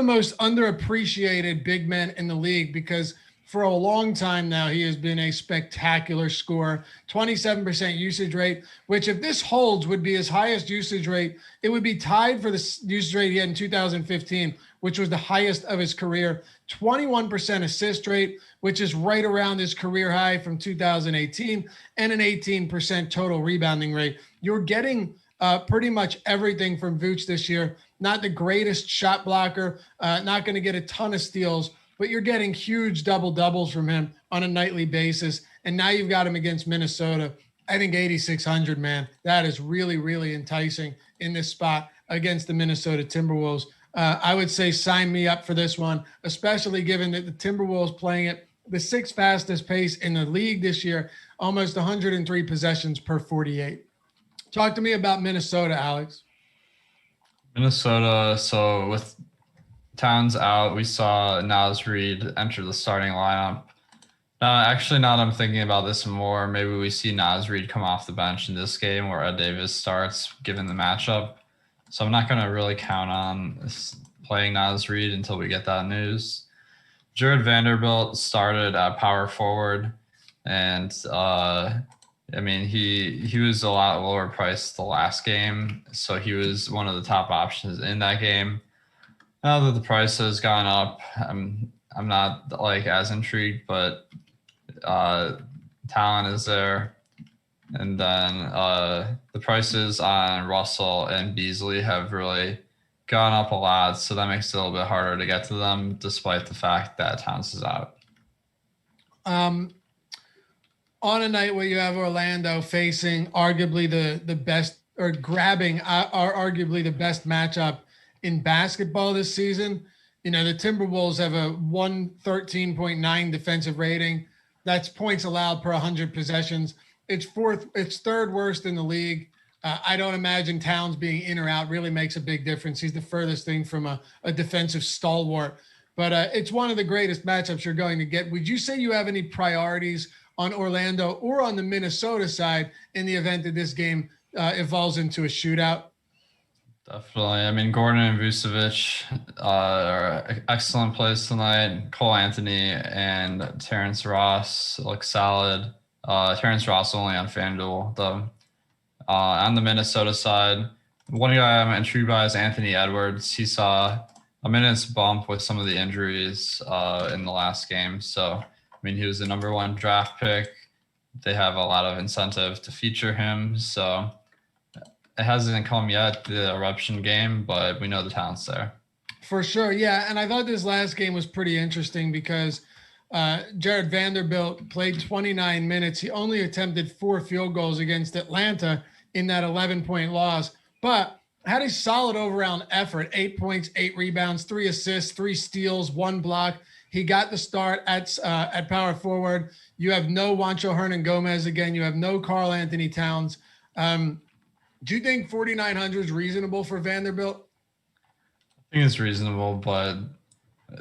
most underappreciated big men in the league, because for a long time now, he has been a spectacular scorer. 27% usage rate, which if this holds would be his highest usage rate. It would be tied for the usage rate he had in 2015, which was the highest of his career. 21% assist rate, which is right around his career high from 2018, and an 18% total rebounding rate. You're getting pretty much everything from Vooch this year. Not the greatest shot blocker, not going to get a ton of steals, but you're getting huge double-doubles from him on a nightly basis. And now you've got him against Minnesota. I think 8,600, man, that is really, really enticing in this spot against the Minnesota Timberwolves. I would say sign me up for this one, especially given that the Timberwolves playing at the sixth fastest pace in the league this year, almost 103 possessions per 48. Talk to me about Minnesota, Alex. Minnesota, so with Towns out, we saw Naz Reid enter the starting lineup. Actually, now that I'm thinking about this more, maybe we see Naz Reid come off the bench in this game where Ed Davis starts, given the matchup. So I'm not going to really count on playing Naz Reid until we get that news. Jared Vanderbilt started at power forward, and he was a lot lower priced the last game, so he was one of the top options in that game. Now that the price has gone up, I'm not as intrigued, but talent is there. And then the prices on Russell and Beasley have really gone up a lot, so that makes it a little bit harder to get to them, despite the fact that Towns is out. On a night where you have Orlando facing arguably the best, or grabbing arguably the best matchup in basketball this season, the Timberwolves have a 113.9 defensive rating. That's points allowed per 100 possessions. It's third worst in the league. I don't imagine Towns being in or out really makes a big difference. He's the furthest thing from a defensive stalwart. But it's one of the greatest matchups you're going to get. Would you say you have any priorities on Orlando or on the Minnesota side in the event that this game evolves into a shootout? Definitely. I mean, Gordon and Vujovic are excellent plays tonight. Cole Anthony and Terrence Ross look solid. Terrence Ross only on FanDuel, though. On the Minnesota side, one guy I'm intrigued by is Anthony Edwards. He saw a minutes bump with some of the injuries in the last game. So, he was the number 1 draft pick. They have a lot of incentive to feature him. So it hasn't come yet, the eruption game, but we know the talent's there. For sure, yeah. And I thought this last game was pretty interesting because Jared Vanderbilt played 29 minutes. He only attempted 4 field goals against Atlanta in that 11-point loss, but had a solid all-around effort, 8 points, 8 rebounds, 3 assists, 3 steals, 1 block. He got the start at power forward. You have no Juancho Hernan-Gomez again. You have no Karl Anthony Towns. Do you think 4,900 is reasonable for Vanderbilt? I think it's reasonable, but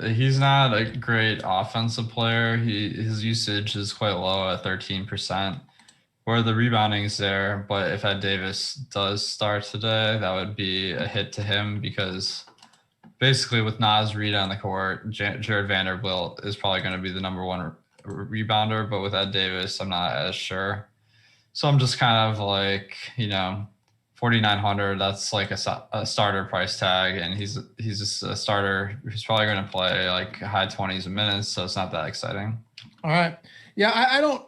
he's not a great offensive player. His usage is quite low at 13%, where the rebounding is there. But if Ed Davis does start today, that would be a hit to him because basically with Naz Reid on the court, Jared Vanderbilt is probably going to be the number 1 rebounder. But with Ed Davis, I'm not as sure. So I'm just kind of like, 4,900, that's like a starter price tag, and he's just a starter who's probably going to play like high 20s a minute, so it's not that exciting. All right. Yeah,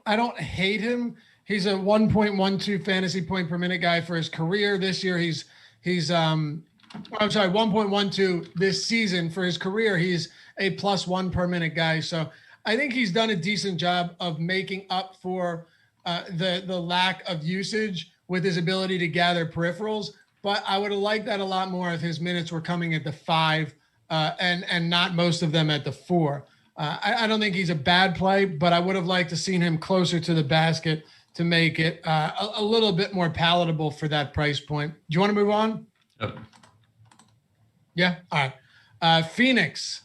I don't hate him. He's a 1.12 fantasy point per minute guy for his career. This year he's 1.12 this season. For his career, he's a +1 per minute guy. So I think he's done a decent job of making up for the lack of usage with his ability to gather peripherals, but I would have liked that a lot more if his minutes were coming at the 5 and not most of them at the 4. I don't think he's a bad play, but I would have liked to seen him closer to the basket to make it a little bit more palatable for that price point. Do you want to move on? Yep. Yeah. All right. Phoenix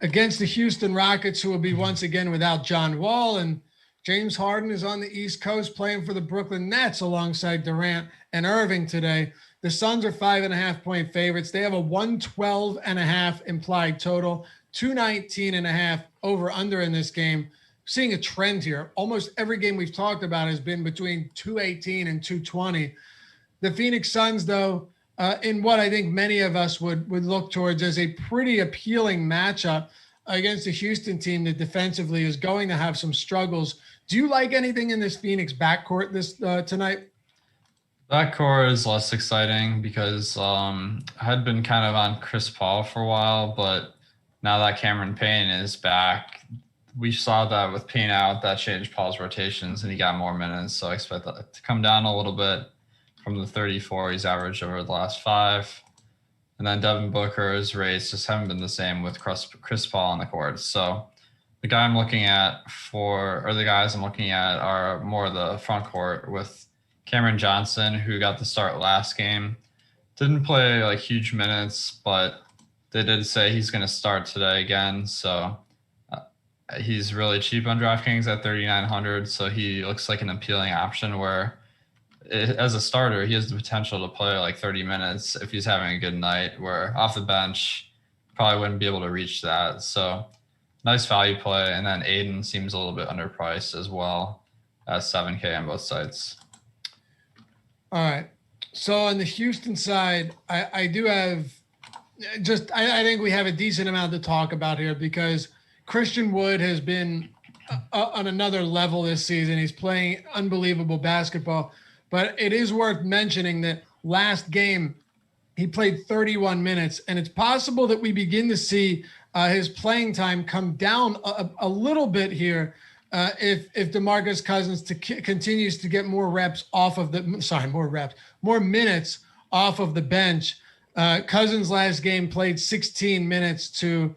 against the Houston Rockets, who will be once again without John Wall, and James Harden is on the East Coast playing for the Brooklyn Nets alongside Durant and Irving today. The Suns are 5.5-point favorites. They have a 112.5 implied total, 219.5 over under in this game. Seeing a trend here. Almost every game we've talked about has been between 218 and 220. The Phoenix Suns, though, in what I think many of us would look towards as a pretty appealing matchup against a Houston team that defensively is going to have some struggles. Do you like anything in this Phoenix backcourt tonight? Backcourt is less exciting because I had been kind of on Chris Paul for a while, but now that Cameron Payne is back, we saw that with Payne out, that changed Paul's rotations and he got more minutes. So I expect that to come down a little bit from the 34 he's averaged over the last 5. And then Devin Booker's rates just haven't been the same with Chris Paul on the court. So the guys I'm looking at are more the front court with Cameron Johnson, who got the start last game. Didn't play like huge minutes, but they did say he's going to start today again. So he's really cheap on DraftKings at 3,900. So he looks like an appealing option where as a starter, he has the potential to play like 30 minutes if he's having a good night, where off the bench probably wouldn't be able to reach that. So nice value play. And then Aiden seems a little bit underpriced as well at 7K on both sides. All right. So on the Houston side, I do have I think we have a decent amount to talk about here because Christian Wood has been on another level this season. He's playing unbelievable basketball. But it is worth mentioning that last game, He played 31 minutes, and it's possible that we begin to see his playing time come down a little bit here if DeMarcus Cousins continues to get more minutes off of the bench. Cousins last game played 16 minutes to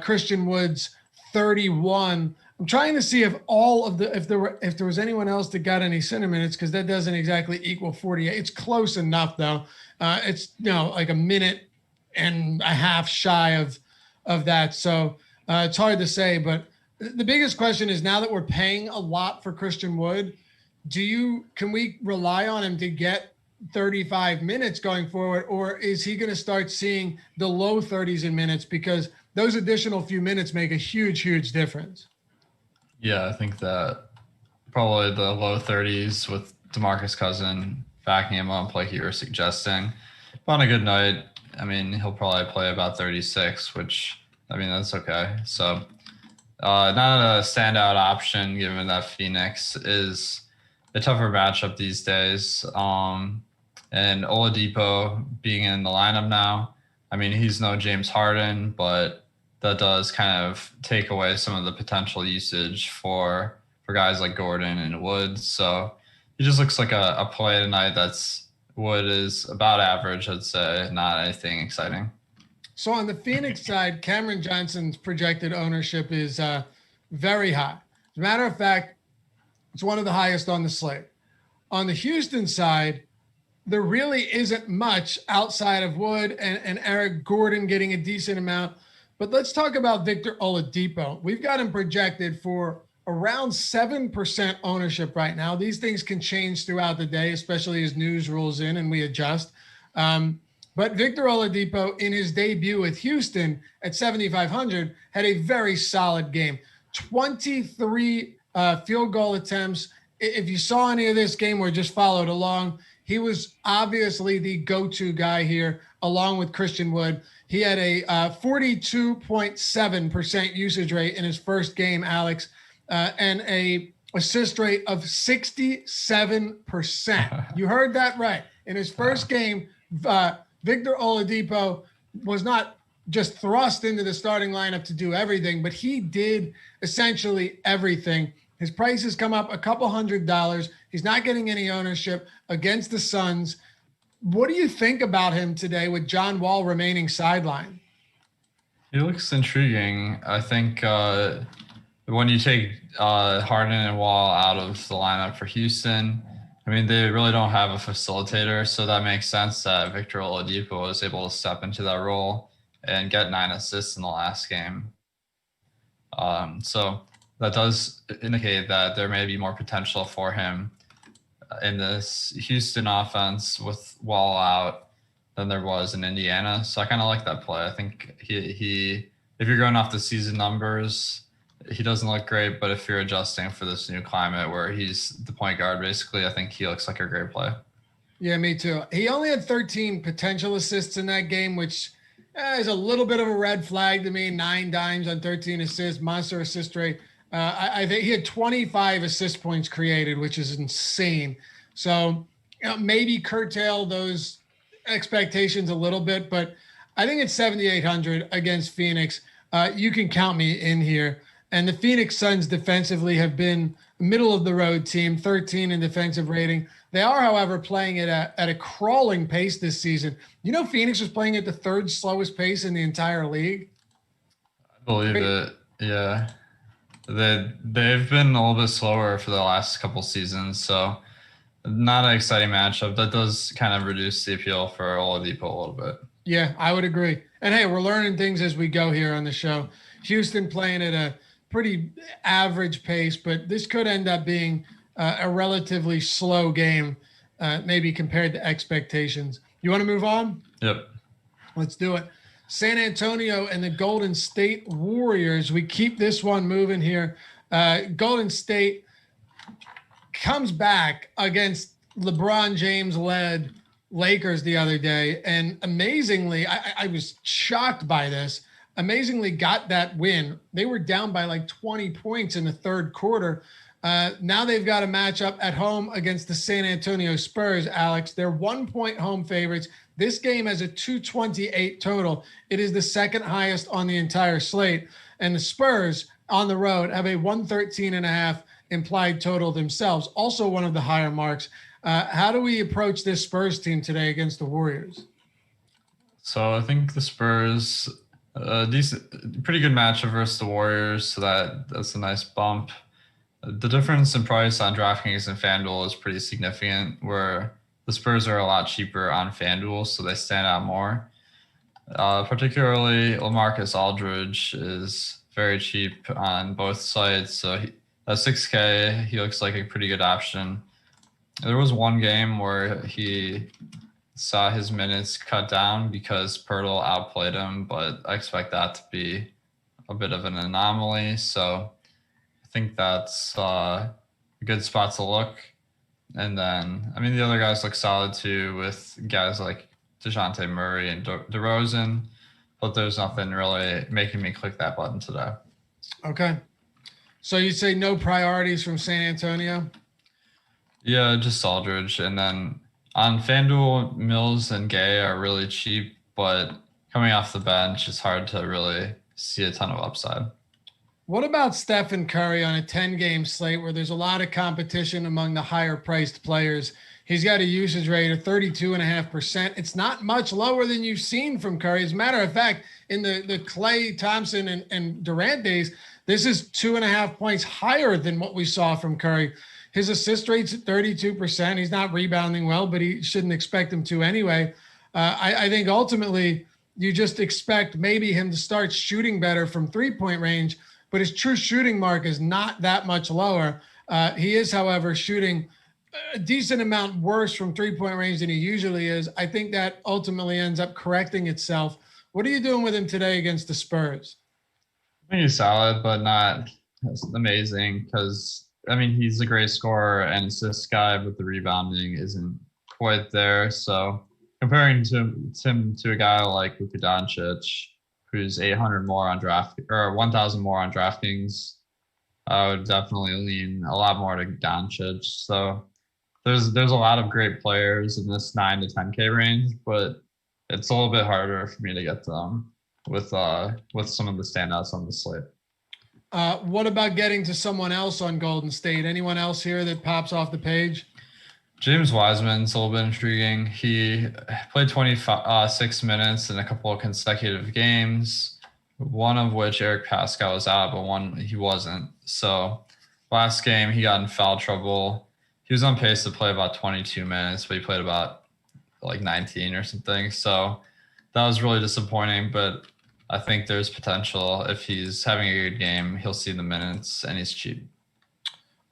Christian Wood's 31. I'm trying to see if there was anyone else that got any center minutes, because that doesn't exactly equal 48. It's close enough though. It's like a minute and a half shy of that. So it's hard to say, but the biggest question is, now that we're paying a lot for Christian Wood, can we rely on him to get 35 minutes going forward, or is he going to start seeing the low 30s in minutes, because those additional few minutes make a huge difference? Yeah, I think that probably the low 30s with DeMarcus Cousins backing him up like you were suggesting. But on a good night, I mean, he'll probably play about 36, which, I mean, that's okay. So not a standout option, given that Phoenix is a tougher matchup these days. And Oladipo being in the lineup now, I mean, he's no James Harden, but that does kind of take away some of the potential usage for guys like Gordon and Wood. So he just looks like a play tonight. Wood is about average, I'd say, not anything exciting. So on the Phoenix side, Cameron Johnson's projected ownership is very high. As a matter of fact, it's one of the highest on the slate. On the Houston side, there really isn't much outside of Wood and Eric Gordon getting a decent amount. But let's talk about Victor Oladipo. We've got him projected for around 7% ownership right now. These things can change throughout the day, especially as news rolls in and we adjust. But Victor Oladipo, in his debut with Houston at 7,500, had a very solid game. 23 field goal attempts. If you saw any of this game or just followed along, he was obviously the go-to guy here, along with Christian Wood. He had a 42.7% usage rate in his first game, Alex, and a assist rate of 67%. You heard that right. In his first game, Victor Oladipo was not just thrust into the starting lineup to do everything, but he did essentially everything. His price has come up a couple $100. He's not getting any ownership against the Suns. What do you think about him today with John Wall remaining sidelined? He looks intriguing. I think when you take Harden and Wall out of the lineup for Houston, I mean, they really don't have a facilitator, so that makes sense that Victor Oladipo was able to step into that role and get 9 assists in the last game. So that does indicate that there may be more potential for him in this Houston offense with Wall out than there was in Indiana. So I kind of like that play. I think he if you're going off the season numbers, he doesn't look great, but if you're adjusting for this new climate where he's the point guard, basically, I think he looks like a great play. Yeah, me too. He only had 13 potential assists in that game, which is a little bit of a red flag to me. 9 dimes on 13 assists, monster assist rate. I think he had 25 assist points created, which is insane. So maybe curtail those expectations a little bit, but I think it's 7,800 against Phoenix. You can count me in here. And the Phoenix Suns defensively have been middle of the road team, 13 in defensive rating. They are, however, playing at a crawling pace this season. You know, Phoenix was playing at the 3rd slowest pace in the entire league. I believe it. Yeah. They've been a little bit slower for the last couple seasons, so not an exciting matchup. That does kind of reduce the appeal for Oladipo a little bit. Yeah, I would agree. And hey, we're learning things as we go here on the show. Houston playing at a pretty average pace, but this could end up being a relatively slow game, maybe compared to expectations. You want to move on? Yep. Let's do it. San Antonio and the Golden State Warriors. We keep this one moving here. Golden State comes back against LeBron James-led Lakers the other day, and amazingly, I was shocked by this, amazingly got that win. They were down by like 20 points in the 3rd quarter. Now they've got a matchup at home against the San Antonio Spurs, Alex. They're 1-point home favorites. This game has a 228 total. It is the second highest on the entire slate. And the Spurs on the road have a 113.5 implied total themselves, also one of the higher marks. How do we approach this Spurs team today against the Warriors? So I think the Spurs, pretty good matchup versus the Warriors. So that's a nice bump. The difference in price on DraftKings and FanDuel is pretty significant, where the Spurs are a lot cheaper on FanDuel, so they stand out more. Particularly, LaMarcus Aldridge is very cheap on both sites. So at 6K, he looks like a pretty good option. There was one game where he saw his minutes cut down because Pirtle outplayed him, but I expect that to be a bit of an anomaly. So I think that's a good spot to look. And then, I mean, the other guys look solid too, with guys like DeJounte Murray and DeRozan, but there's nothing really making me click that button today. Okay. So you say no priorities from San Antonio? Yeah, just Aldridge. And then on FanDuel, Mills and Gay are really cheap, but coming off the bench, it's hard to really see a ton of upside. What about Stephen Curry on a 10-game slate where there's a lot of competition among the higher-priced players? He's got a usage rate of 32.5%. It's not much lower than you've seen from Curry. As a matter of fact, in the Klay Thompson and Durant days, this is 2.5 points higher than what we saw from Curry. His assist rate's at 32%. He's not rebounding well, but he shouldn't expect him to anyway. I think ultimately you just expect maybe him to start shooting better from three-point range, but his true shooting mark is not that much lower. He is, however, shooting a decent amount worse from three-point range than he usually is. I think that ultimately ends up correcting itself. What are you doing with him today against the Spurs? I think he's solid, but not amazing because, I mean, he's a great scorer and assist guy, but the rebounding isn't quite there. So comparing him to a guy like Luka Doncic, who's 800 more on or 1,000 more on DraftKings, I would definitely lean a lot more to Doncic. So there's a lot of great players in this 9 to 10K range, but it's a little bit harder for me to get to them with some of the standouts on the slate. What about getting to someone else on Golden State? Anyone else here that pops off the page? James Wiseman's a little bit intriguing. He played 26 minutes in a couple of consecutive games, one of which Eric Pascal was out, but one he wasn't. So last game he got in foul trouble. He was on pace to play about 22 minutes, but he played about like 19 or something. So that was really disappointing, but I think there's potential. If he's having a good game, he'll see the minutes and he's cheap.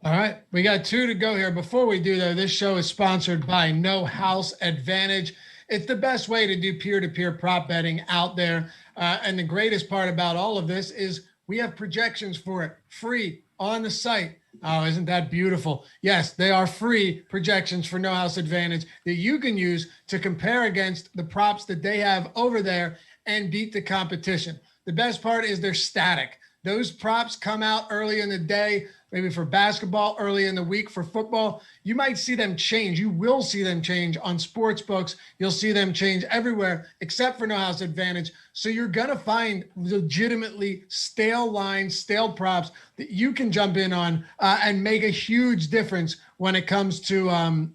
All right, we got 2 to go here. Before we do, though, this show is sponsored by No House Advantage. It's the best way to do peer-to-peer prop betting out there. And the greatest part about all of this is we have projections for it free on the site. Oh, isn't that beautiful? Yes, they are free projections for No House Advantage that you can use to compare against the props that they have over there and beat the competition. The best part is they're static. Those props come out early in the day, maybe for basketball, early in the week for football. You might see them change. You will see them change on sports books. You'll see them change everywhere except for No House Advantage. So you're going to find legitimately stale lines, stale props that you can jump in on and make a huge difference when it comes to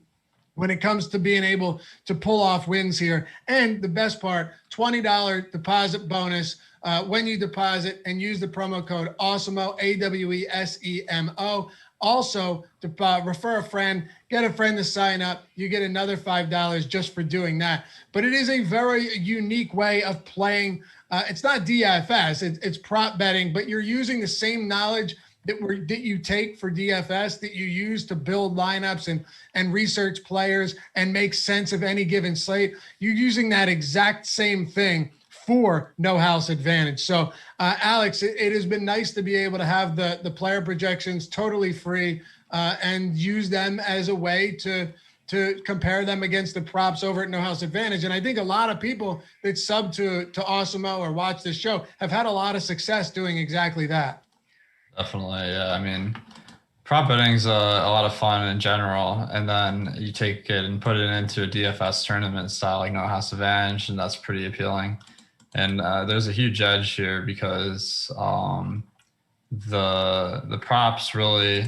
being able to pull off wins here. And the best part, $20 deposit bonus when you deposit and use the promo code Awesemo, AWESEMO. Also, to refer a friend, get a friend to sign up. You get another $5 just for doing that. But it is a very unique way of playing. It's not DFS, it's prop betting, but you're using the same knowledge that you take for DFS that you use to build lineups and research players and make sense of any given slate. You're using that exact same thing for No House Advantage. So, Alex, it has been nice to be able to have the player projections totally free and use them as a way to compare them against the props over at No House Advantage. And I think a lot of people that sub to Awesemo or watch this show have had a lot of success doing exactly that. Definitely. Yeah. I mean, Prop betting's a lot of fun in general, and then you take it and put it into a DFS tournament style, like No House Advantage, and that's pretty appealing. And there's a huge edge here because the props really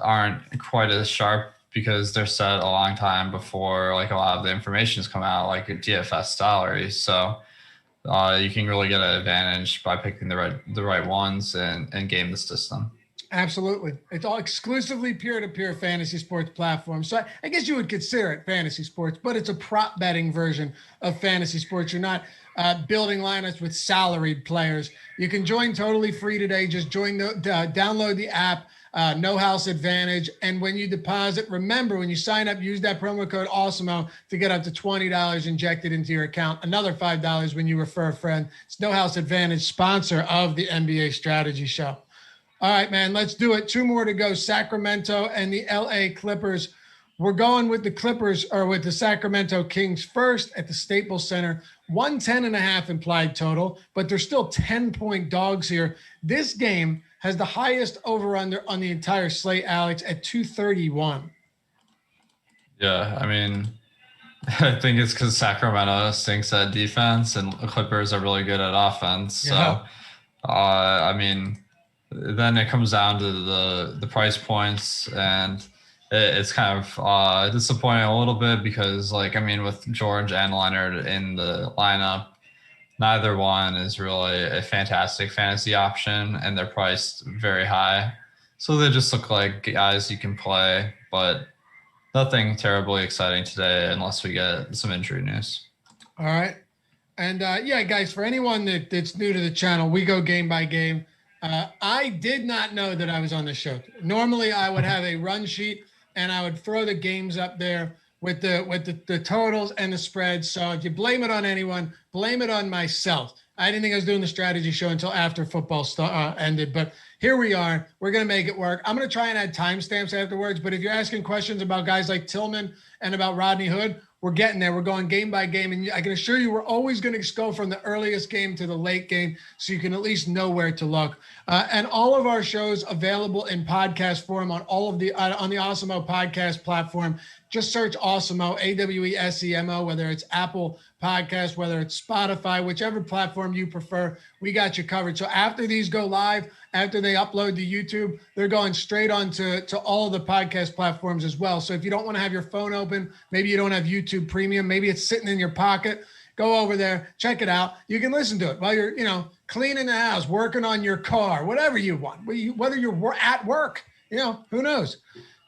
aren't quite as sharp because they're set a long time before like a lot of the information's come out, like a DFS salary. So you can really get an advantage by picking the right ones and game the system. Absolutely. It's all exclusively peer-to-peer fantasy sports platform. So I guess you would consider it fantasy sports, but it's a prop betting version of fantasy sports. You're not building lineups with salaried players. You can join totally free today. Just download the app, No House Advantage. And when you deposit, remember, when you sign up, use that promo code Awesemo to get up to $20 injected into your account. Another $5 when you refer a friend. It's No House Advantage, sponsor of the NBA Strategy Show. All right, man, let's do it. 2 more to go. Sacramento and the LA Clippers. We're going with the Clippers or with the Sacramento Kings first at the Staples Center. 110.5 implied total, but they're still 10-point dogs here. This game has the highest over-under on the entire slate, Alex, at 231. Yeah, I mean, I think it's because Sacramento stinks at defense and the Clippers are really good at offense. Yeah. So, I mean, then it comes down to the price points, and it's kind of disappointing a little bit because, like, I mean, with George and Leonard in the lineup, neither one is really a fantastic fantasy option, and they're priced very high. So they just look like guys you can play, but nothing terribly exciting today unless we get some injury news. All right. And yeah, guys, for anyone that's new to the channel, we go game by game. I did not know that I was on the show. Normally, I would have a run sheet and I would throw the games up there with the totals and the spreads. So if you blame it on anyone, blame it on myself. I didn't think I was doing the strategy show until after football ended, but here we are. We're going to make it work. I'm going to try and add timestamps afterwards, but if you're asking questions about guys like Tillman and about Rodney Hood, we're getting there. We're going game by game. And I can assure you, we're always going to go from the earliest game to the late game so you can at least know where to look. And all of our shows available in podcast form on all of on the Awesemo podcast platform. Just search Awesemo, AWESEMO, whether it's Apple Podcast, whether it's Spotify, whichever platform you prefer, we got you covered. So after these go live, after they upload to YouTube, they're going straight on to all of the podcast platforms as well. So if you don't want to have your phone open, maybe you don't have YouTube Premium, maybe it's sitting in your pocket, go over there, check it out. You can listen to it while you're, cleaning the house, working on your car, whatever you want, whether you're at work, who knows?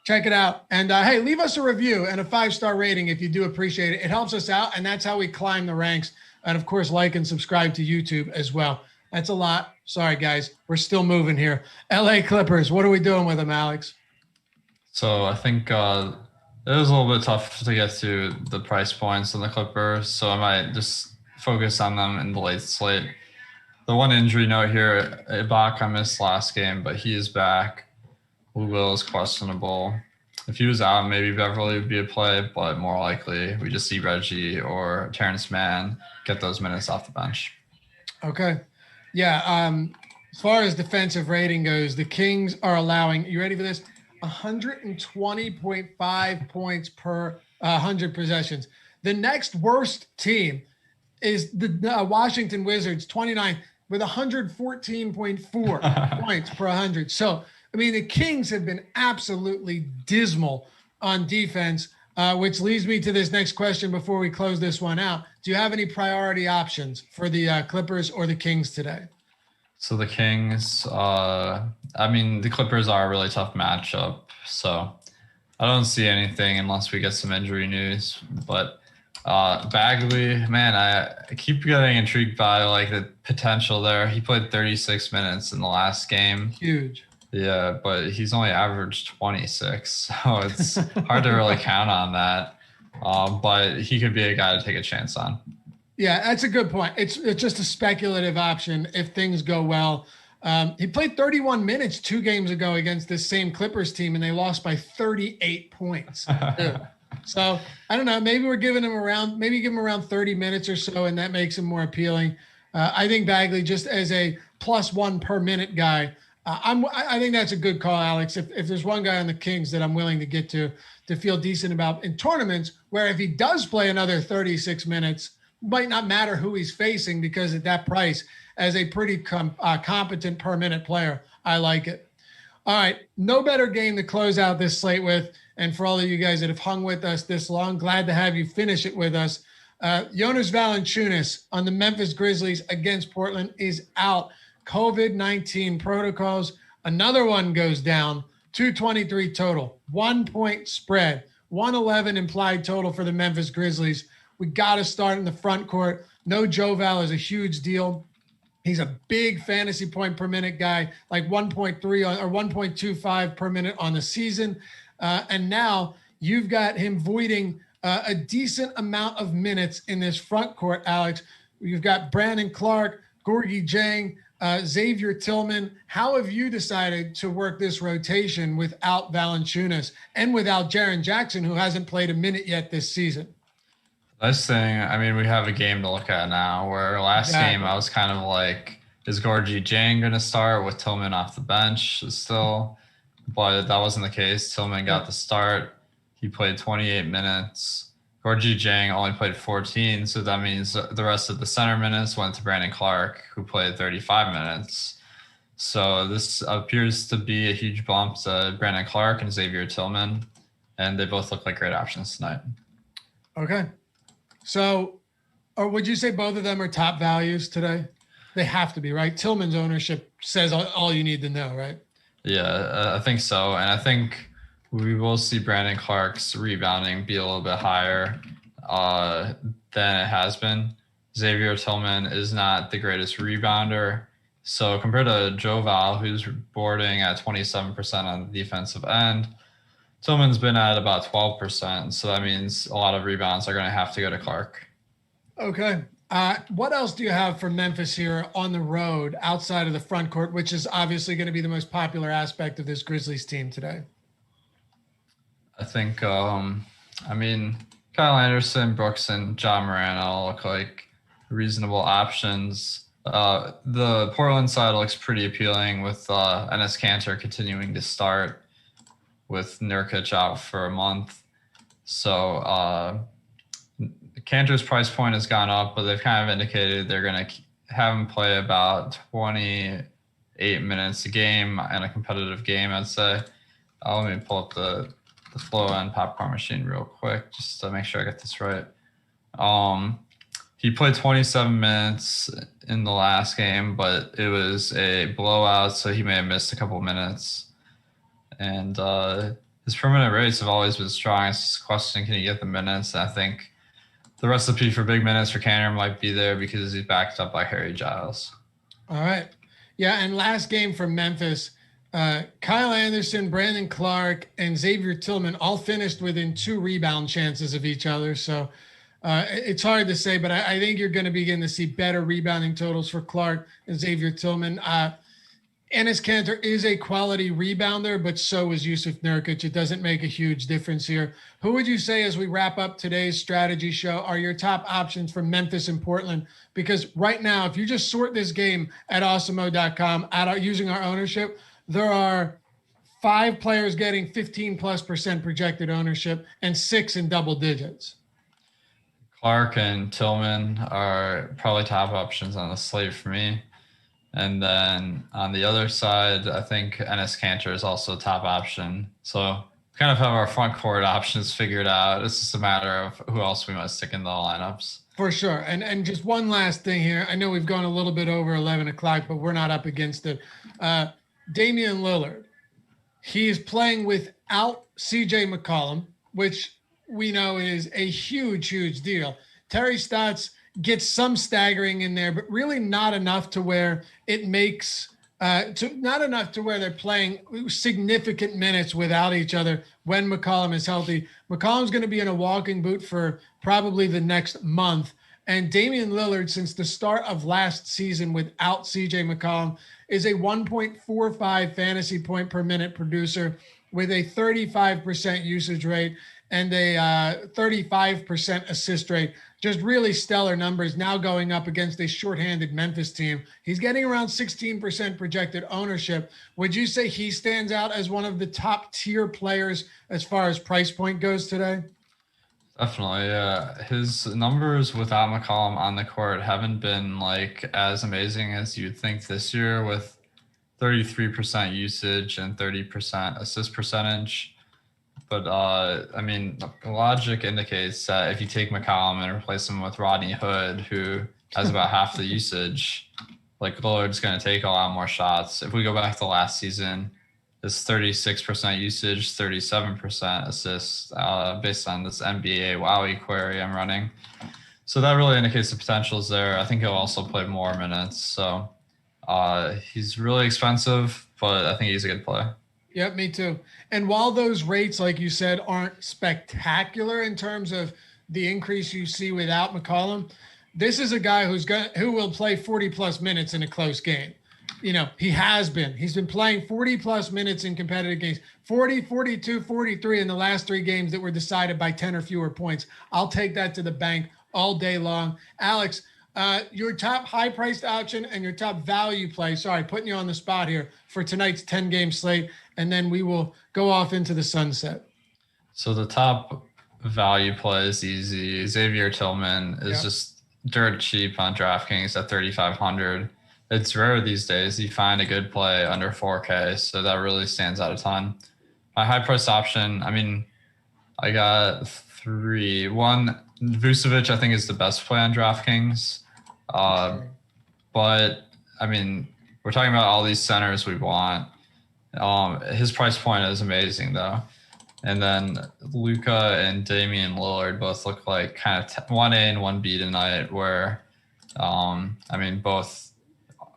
Check it out. And hey, leave us a review and a 5-star rating if you do appreciate it. It helps us out, and that's how we climb the ranks. And of course, like and subscribe to YouTube as well. That's a lot. Sorry, guys. We're still moving here. LA Clippers, what are we doing with them, Alex? So I think it was a little bit tough to get to the price points on the Clippers, so I might just focus on them in the late slate. The one injury note here, Ibaka missed last game, but he is back. Will is questionable. If he was out, maybe Beverly would be a play, but more likely we just see Reggie or Terrence Mann get those minutes off the bench. Okay. Yeah. As far as defensive rating goes, the Kings are allowing, you ready for this? 120.5 points per 100 possessions. The next worst team is the Washington Wizards, 29, with 114.4 points per 100. So, I mean, the Kings have been absolutely dismal on defense, which leads me to this next question before we close this one out. Do you have any priority options for the Clippers or the Kings today? So the Kings, the Clippers are a really tough matchup. So I don't see anything unless we get some injury news. But Bagley, man, I keep getting intrigued by like the potential there. He played 36 minutes in the last game. Huge. Yeah, but he's only averaged 26, so it's hard to really count on that. But he could be a guy to take a chance on. Yeah, that's a good point. It's just a speculative option if things go well. He played 31 minutes 2 games ago against this same Clippers team, and they lost by 38 points. So I don't know. Maybe we're giving him around 30 minutes or so, and that makes him more appealing. I think Bagley, just as a +1 per minute guy, I think that's a good call, Alex. If there's one guy on the Kings that I'm willing to get to feel decent about in tournaments, where if he does play another 36 minutes, might not matter who he's facing, because at that price, as a pretty competent per minute player, I like it. All right, no better game to close out this slate with. And for all of you guys that have hung with us this long, glad to have you finish it with us. Jonas Valanciunas on the Memphis Grizzlies against Portland is out. COVID-19 protocols. Another one goes down. 223 total. 1 point spread. 111 implied total for the Memphis Grizzlies. We got to start in the front court. No Joelle is a huge deal. He's a big fantasy point per minute guy, like 1.3 or 1.25 per minute on the season. And now you've got him voiding a decent amount of minutes in this front court, Alex. You've got Brandon Clark, Gorgie Jang, Xavier Tillman. How have you decided to work this rotation without Valanciunas and without Jaren Jackson, who hasn't played a minute yet this season? Nice thing, I mean, we have a game to look at now, where last game I was kind of like, is Gorgie Jang going to start with Tillman off the bench still? But that wasn't the case. Tillman got the start. He played 28 minutes. Gorgie Jang only played 14, so that means the rest of the center minutes went to Brandon Clark, who played 35 minutes. So this appears to be a huge bump to Brandon Clark and Xavier Tillman, and they both look like great options tonight. Okay. So, or would you say both of them are top values today? They have to be, right? Tillman's ownership says all you need to know, right? Yeah, I think so. And I think we will see Brandon Clark's rebounding be a little bit higher than it has been. Xavier Tillman is not the greatest rebounder. So compared to Joelle, who's boarding at 27% on the defensive end, Tillman's been at about 12%. So that means a lot of rebounds are going to have to go to Clark. Okay. What else do you have for Memphis here on the road outside of the front court, which is obviously going to be the most popular aspect of this Grizzlies team today? I think, Kyle Anderson, Brooks, and John Moran all look like reasonable options. The Portland side looks pretty appealing with Enes Kanter continuing to start with Nurkic out for a month. So Kanter's price point has gone up, but they've kind of indicated they're going to have him play about 28 minutes a game in a competitive game, I'd say. Let me pull up the flow and popcorn machine real quick just to make sure I get this right. He played 27 minutes in the last game, but it was a blowout, so he may have missed a couple minutes. And his per-minute rates have always been strong. It's just a question, can he get the minutes? And I think the recipe for big minutes for Kanter might be there because he's backed up by Harry Giles. All right. Yeah, and last game for Memphis, Kyle Anderson, Brandon Clark, and Xavier Tillman all finished within 2 rebound chances of each other. So it's hard to say, but I think you're going to begin to see better rebounding totals for Clark and Xavier Tillman. Enes Kanter is a quality rebounder, but so is Yusuf Nurkic. It doesn't make a huge difference here. Who would you say, as we wrap up today's strategy show, are your top options for Memphis and Portland? Because right now, if you just sort this game at awesemo.com using our ownership, there are 5 players getting 15+% projected ownership and 6 in double digits. Clark and Tillman are probably top options on the slate for me. And then on the other side, I think Enes Kanter is also a top option. So we kind of have our front court options figured out. It's just a matter of who else we must stick in the lineups. For sure. And just one last thing here. I know we've gone a little bit over 11 o'clock, but we're not up against it. Damian Lillard, he is playing without CJ McCollum, which we know is a huge, huge deal. Terry Stotts gets some staggering in there, but really not enough to where it makes not enough to where they're playing significant minutes without each other when McCollum is healthy. McCollum's going to be in a walking boot for probably the next month. And Damian Lillard, since the start of last season without CJ McCollum, is a 1.45 fantasy point per minute producer with a 35% usage rate and a 35% assist rate. just really stellar numbers now going up against a shorthanded Memphis team. He's getting around 16% projected ownership. Would you say he stands out as one of the top tier players as far as price point goes today? Definitely, yeah. His numbers without McCollum on the court haven't been like as amazing as you'd think this year, with 33% usage and 30% assist percentage. But I mean, logic indicates that if you take McCollum and replace him with Rodney Hood, who has about half the usage, like Lillard's going to take a lot more shots. If we go back to last season, it's 36% usage, 37% assists, based on this NBA WOWY query I'm running. So that really indicates the potential is there. I think he'll also play more minutes. So he's really expensive, but I think he's a good play. Yep, me too. And while those rates, like you said, aren't spectacular in terms of the increase you see without McCollum, this is a guy who will play 40 plus minutes in a close game. You know, he's been playing 40 plus minutes in competitive games, 40, 42, 43 in the last 3 games that were decided by 10 or fewer points. I'll take that to the bank all day long. Alex, your top high priced option and your top value play, sorry, putting you on the spot here for tonight's 10 game slate, and then we will go off into the sunset. So the top value play is easy. Xavier Tillman is just dirt cheap on DraftKings at 3,500. It's rare these days you find a good play under 4K, so that really stands out a ton. My high price option, I mean, I got 3. One, Vujovic I think is the best play on DraftKings. But I mean, we're talking about all these centers we want. His price point is amazing though. And then Luka and Damian Lillard both look like kind of 1A and 1B tonight, where, I mean, both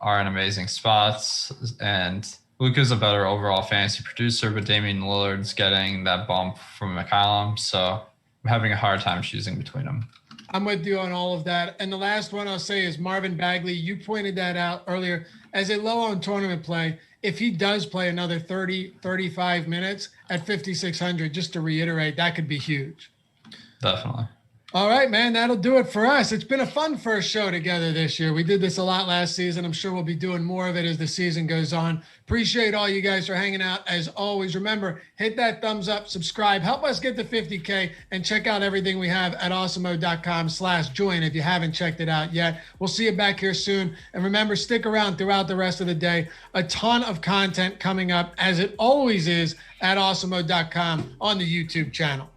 are in amazing spots. And Luka's a better overall fantasy producer, but Damian Lillard's getting that bump from McCollum. So I'm having a hard time choosing between them. I'm with you on all of that. And the last one I'll say is Marvin Bagley. You pointed that out earlier as a low-owned tournament play. If he does play another 30, 35 minutes at 5,600, just to reiterate, that could be huge. Definitely. All right, man, that'll do it for us. It's been a fun first show together this year. We did this a lot last season. I'm sure we'll be doing more of it as the season goes on. Appreciate all you guys for hanging out. As always, remember, hit that thumbs up, subscribe, help us get to 50K, and check out everything we have at awesemo.com/join if you haven't checked it out yet. We'll see you back here soon. And remember, stick around throughout the rest of the day. A ton of content coming up, as it always is, at awesemo.com on the YouTube channel.